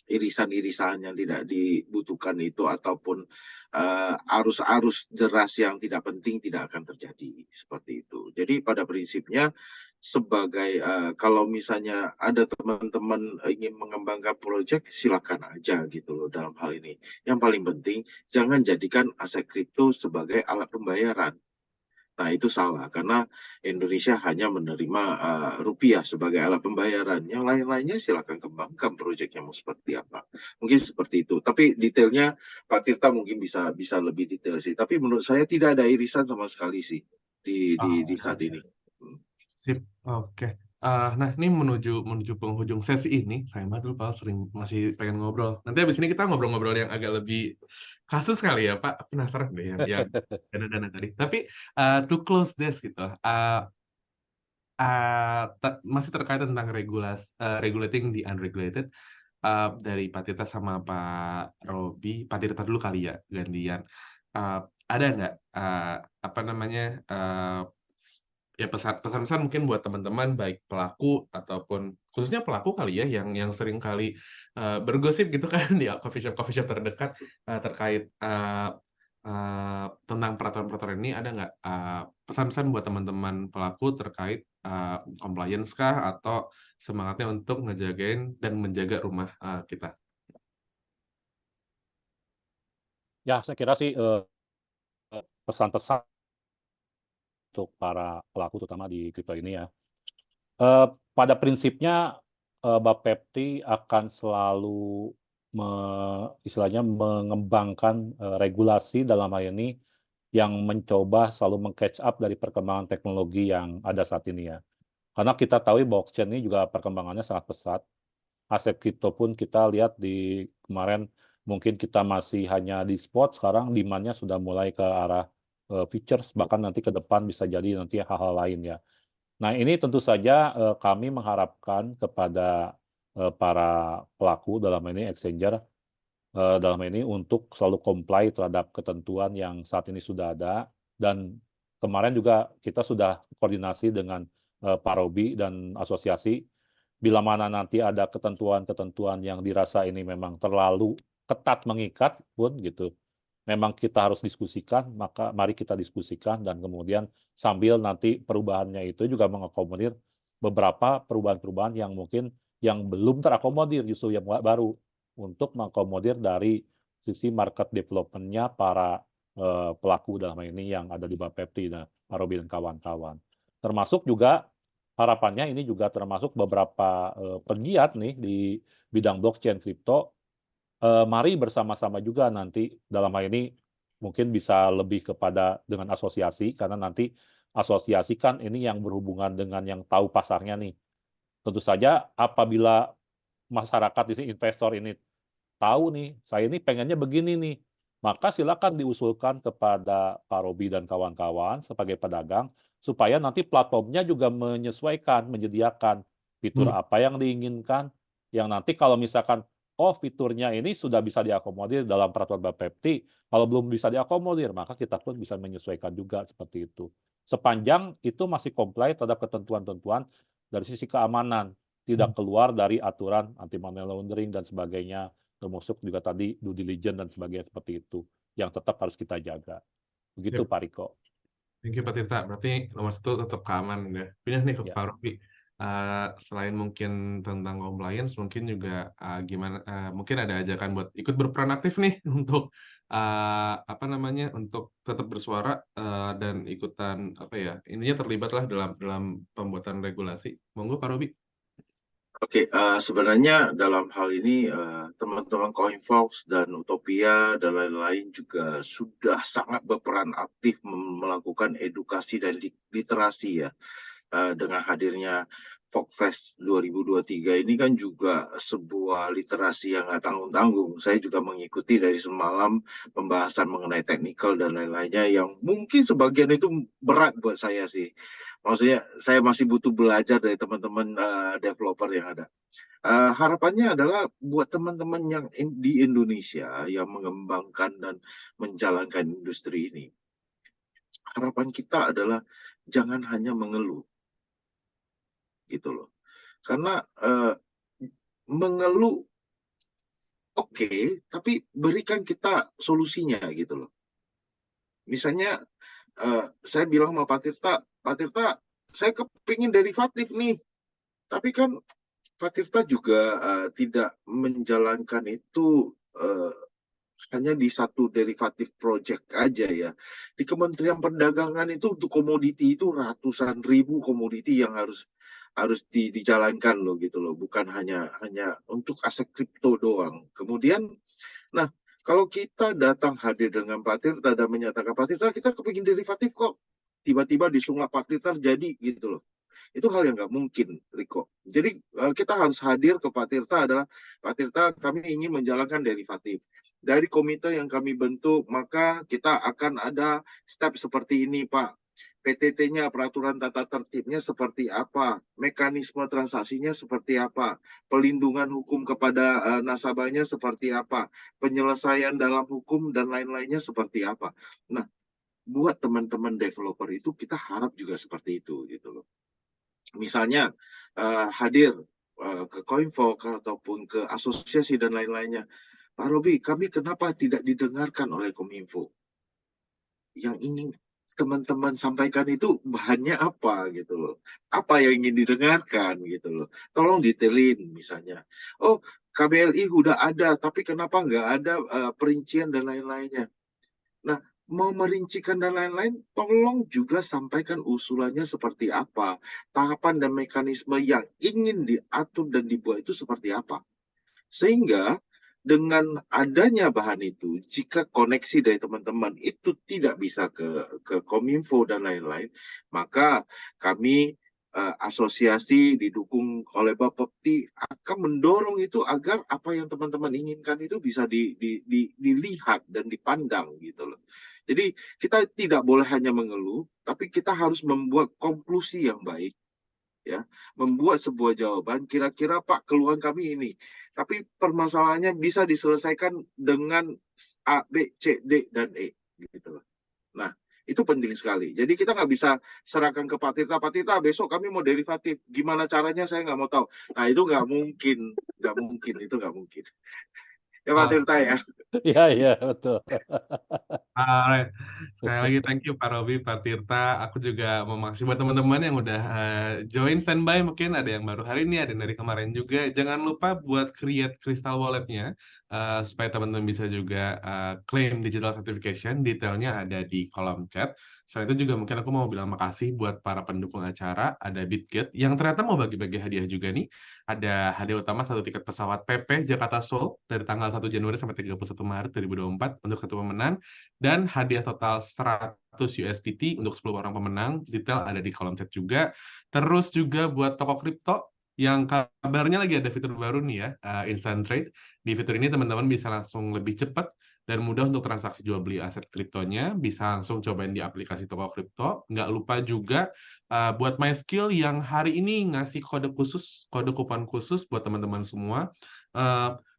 irisan-irisan yang tidak dibutuhkan itu ataupun arus-arus deras yang tidak penting tidak akan terjadi seperti itu. Jadi pada prinsipnya sebagai kalau misalnya ada teman-teman ingin mengembangkan proyek silakan aja gitu loh dalam hal ini. Yang paling penting jangan jadikan aset kripto sebagai alat pembayaran. Nah itu salah karena Indonesia hanya menerima rupiah sebagai alat pembayaran. Yang lain-lainnya silakan kembangkan proyeknya mau seperti apa. Mungkin seperti itu. Tapi detailnya Pak Tirta mungkin bisa lebih detail sih. Tapi menurut saya tidak ada irisan sama sekali sih di saat ini. Sip, oke. Nah, ini menuju penghujung sesi ini. Sayang banget dulu Pak masih pengen ngobrol. Nanti habis ini kita ngobrol-ngobrol yang agak lebih kasus kali ya Pak. Penasaran deh yang dana-dana tadi. Tapi to close this gitu, masih terkait tentang regulating the unregulated dari Pak Tirta sama Pak Robi. Pak Tirta dulu kali ya gantian. ada nggak apa namanya ya pesan-pesan mungkin buat teman-teman baik pelaku ataupun khususnya pelaku kali ya yang sering kali bergosip gitu kan di coffee shop terdekat terkait tentang peraturan-peraturan ini, ada nggak pesan-pesan buat teman-teman pelaku terkait compliance kah atau semangatnya untuk ngejagain dan menjaga rumah kita? Ya, saya kira sih pesan-pesan untuk para pelaku terutama di kripto ini ya. Pada prinsipnya Bapepti akan selalu istilahnya mengembangkan regulasi dalam hal ini yang mencoba selalu meng-catch up dari perkembangan teknologi yang ada saat ini ya. Karena kita tahu blockchain ini juga perkembangannya sangat pesat. Aset kripto pun kita lihat di kemarin mungkin kita masih hanya di spot, sekarang demand-nya sudah mulai ke arah futures, bahkan nanti ke depan bisa jadi nanti hal-hal lain ya. Nah, ini tentu saja kami mengharapkan kepada para pelaku dalam ini exchanger dalam ini untuk selalu comply terhadap ketentuan yang saat ini sudah ada, dan kemarin juga kita sudah koordinasi dengan Pak Robi dan asosiasi. Bila mana nanti ada ketentuan-ketentuan yang dirasa ini memang terlalu ketat mengikat pun gitu, memang kita harus diskusikan, maka mari kita diskusikan dan kemudian sambil nanti perubahannya itu juga mengakomodir beberapa perubahan-perubahan yang mungkin yang belum terakomodir justru yang baru untuk mengakomodir dari sisi market development-nya para pelaku dalam hal ini yang ada di Bapepti, nah, Pak Robi dan kawan-kawan. Termasuk juga harapannya ini juga termasuk beberapa pegiat nih di bidang blockchain kripto. Mari bersama-sama juga nanti dalam hal ini mungkin bisa lebih kepada dengan asosiasi, karena nanti asosiasi kan ini yang berhubungan dengan yang tahu pasarnya nih. Tentu saja apabila masyarakat di sini, investor ini tahu nih, saya ini pengennya begini nih, maka silakan diusulkan kepada Pak Robi dan kawan-kawan sebagai pedagang, supaya nanti platformnya juga menyesuaikan, menyediakan fitur apa yang diinginkan, yang nanti kalau misalkan, oh fiturnya ini sudah bisa diakomodir dalam peraturan Bapepti, kalau belum bisa diakomodir, maka kita pun bisa menyesuaikan juga seperti itu. Sepanjang itu masih comply terhadap ketentuan-ketentuan dari sisi keamanan, tidak keluar dari aturan anti money laundering dan sebagainya, termasuk juga tadi due diligence dan sebagainya seperti itu, yang tetap harus kita jaga. Begitu Siap. Pak Riko. Thank you Pak Tirta. Berarti nomor satu tetap keamanan ya. Pindah nih ke Ya. Pak Robi. Selain mungkin tentang compliance, mungkin juga gimana? Mungkin ada ajakan buat ikut berperan aktif nih untuk apa namanya? Untuk tetap bersuara dan ikutan apa ya? Intinya terlibatlah dalam pembuatan regulasi. Monggo Pak Robi. Oke, sebenarnya dalam hal ini teman-teman Coinfox dan Utopia dan lain-lain juga sudah sangat berperan aktif melakukan edukasi dan literasi ya. Dengan hadirnya Fogfest 2023 ini kan juga sebuah literasi yang nggak tanggung-tanggung. Saya juga mengikuti dari semalam pembahasan mengenai teknikal dan lain-lainnya yang mungkin sebagian itu berat buat saya sih. Maksudnya saya masih butuh belajar dari teman-teman developer yang ada. Harapannya adalah buat teman-teman yang di Indonesia yang mengembangkan dan menjalankan industri ini. Harapan kita adalah jangan hanya mengeluh, gitu loh. Karena mengeluh oke, tapi berikan kita solusinya gitu loh. Misalnya saya bilang sama Pak Tirta, saya kepingin derivatif nih, tapi kan Pak Tirta juga tidak menjalankan itu hanya di satu derivatif project aja ya. Di Kementerian Perdagangan itu untuk komoditi itu ratusan ribu komoditi yang harus dijalankan loh gitu loh, bukan hanya untuk aset kripto doang. Kemudian, nah kalau kita datang hadir dengan Pak Tirta dan menyatakan Pak Tirta kita kepingin derivatif kok, tiba-tiba disunggah Pak Tirta jadi gitu loh. Itu hal yang nggak mungkin, Riko. Jadi kita harus hadir ke Pak Tirta adalah, Pak Tirta kami ingin menjalankan derivatif. Dari komite yang kami bentuk, maka kita akan ada step seperti ini, Pak. PTT-nya, peraturan tata tertibnya seperti apa, mekanisme transaksinya seperti apa, pelindungan hukum kepada nasabahnya seperti apa, penyelesaian dalam hukum dan lain-lainnya seperti apa. Nah, buat teman-teman developer itu kita harap juga seperti itu gitu loh. Misalnya hadir ke Coinvoke ataupun ke asosiasi dan lain-lainnya. Pak Robi, kami kenapa tidak didengarkan oleh Kominfo? Yang ingin teman-teman sampaikan itu bahannya apa gitu loh. Apa yang ingin didengarkan gitu loh. Tolong detailin misalnya. Oh, KBLI udah ada, tapi kenapa nggak ada perincian dan lain-lainnya? Nah, mau merincikan dan lain-lain, tolong juga sampaikan usulannya seperti apa. Tahapan dan mekanisme yang ingin diatur dan dibuat itu seperti apa. Sehingga dengan adanya bahan itu, jika koneksi dari teman-teman itu tidak bisa ke Kominfo dan lain-lain, maka kami asosiasi didukung oleh Bapepti akan mendorong itu agar apa yang teman-teman inginkan itu bisa dilihat dan dipandang gitu loh. Jadi kita tidak boleh hanya mengeluh, tapi kita harus membuat konklusi yang baik, ya, membuat sebuah jawaban. Kira-kira Pak, keluhan kami ini, tapi permasalahannya bisa diselesaikan dengan A, B, C, D, dan E gitu loh. Nah, itu penting sekali. Jadi kita nggak bisa serahkan ke Pak Tirta, besok kami mau derivatif, gimana caranya saya nggak mau tahu. Nah, itu nggak mungkin, itu nggak mungkin. Ya Pak Tirta ya. Iya, iya, betul. Alright. Sekali lagi thank you Pak Robi, Pak Tirta. Aku juga mau makasih buat teman-teman yang udah join standby. Mungkin ada yang baru hari ini, ada yang dari kemarin juga. Jangan lupa buat create Crystal Wallet-nya supaya teman-teman bisa juga claim digital certification. Detailnya ada di kolom chat. Selain itu juga mungkin aku mau bilang makasih buat para pendukung acara. Ada Bitget yang ternyata mau bagi-bagi hadiah juga nih. Ada hadiah utama 1 tiket pesawat PP Jakarta Seoul dari tanggal 1 Januari sampai 31 Maret 2024 untuk 1 pemenang. Dan hadiah total 100 USDT untuk 10 orang pemenang. Detail ada di kolom chat juga. Terus juga buat toko kripto yang kabarnya lagi ada fitur baru nih ya, Instant Trade. Di fitur ini teman-teman bisa langsung lebih cepat dan mudah untuk transaksi jual beli aset kriptonya. Bisa langsung cobain di aplikasi toko kripto. Nggak lupa juga buat MySkill yang hari ini ngasih kode khusus, kode kupon khusus buat teman-teman semua.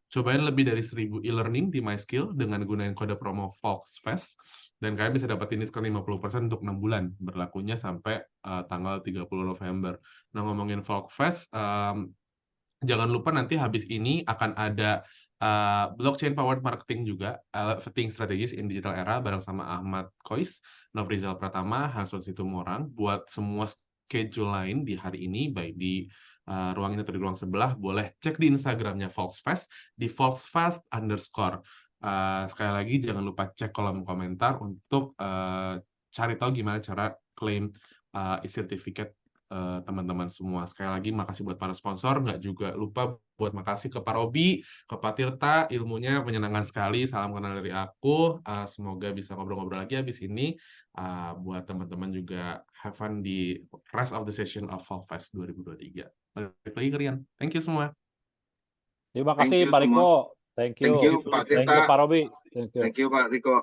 Cobain lebih dari 1000 e-learning di MySkill dengan gunain kode promo FOXFest. Dan kalian bisa dapetin diskon 50% untuk 6 bulan. Berlakunya sampai tanggal 30 November. Nah, ngomongin FOXFest, jangan lupa nanti habis ini akan ada blockchain powered marketing juga, elevating strategies in digital era bareng sama Ahmad Kois, Nofrizal Pratama, Hanson Situmorang. Buat semua schedule lain di hari ini, baik di ruang ini atau di ruang sebelah, boleh cek di Instagramnya Volksfest di Volksfest_. Sekali lagi jangan lupa cek kolom komentar untuk cari tahu gimana cara claim e-certificate teman-teman semua. Sekali lagi makasih buat para sponsor, nggak juga lupa buat makasih ke Pak Robi, ke Pak Tirta, ilmunya menyenangkan sekali. Salam kenal dari aku. Semoga bisa ngobrol-ngobrol lagi habis ini. Buat teman-teman juga have fun di rest of the session of Volksfest 2023. Balik lagi ke Rian. Thank you semua. Terima Thank kasih you Pak semua. Riko. Thank you. Thank you Pak Thank you Tirta. Pak Robi. Thank you. Thank you Pak Riko.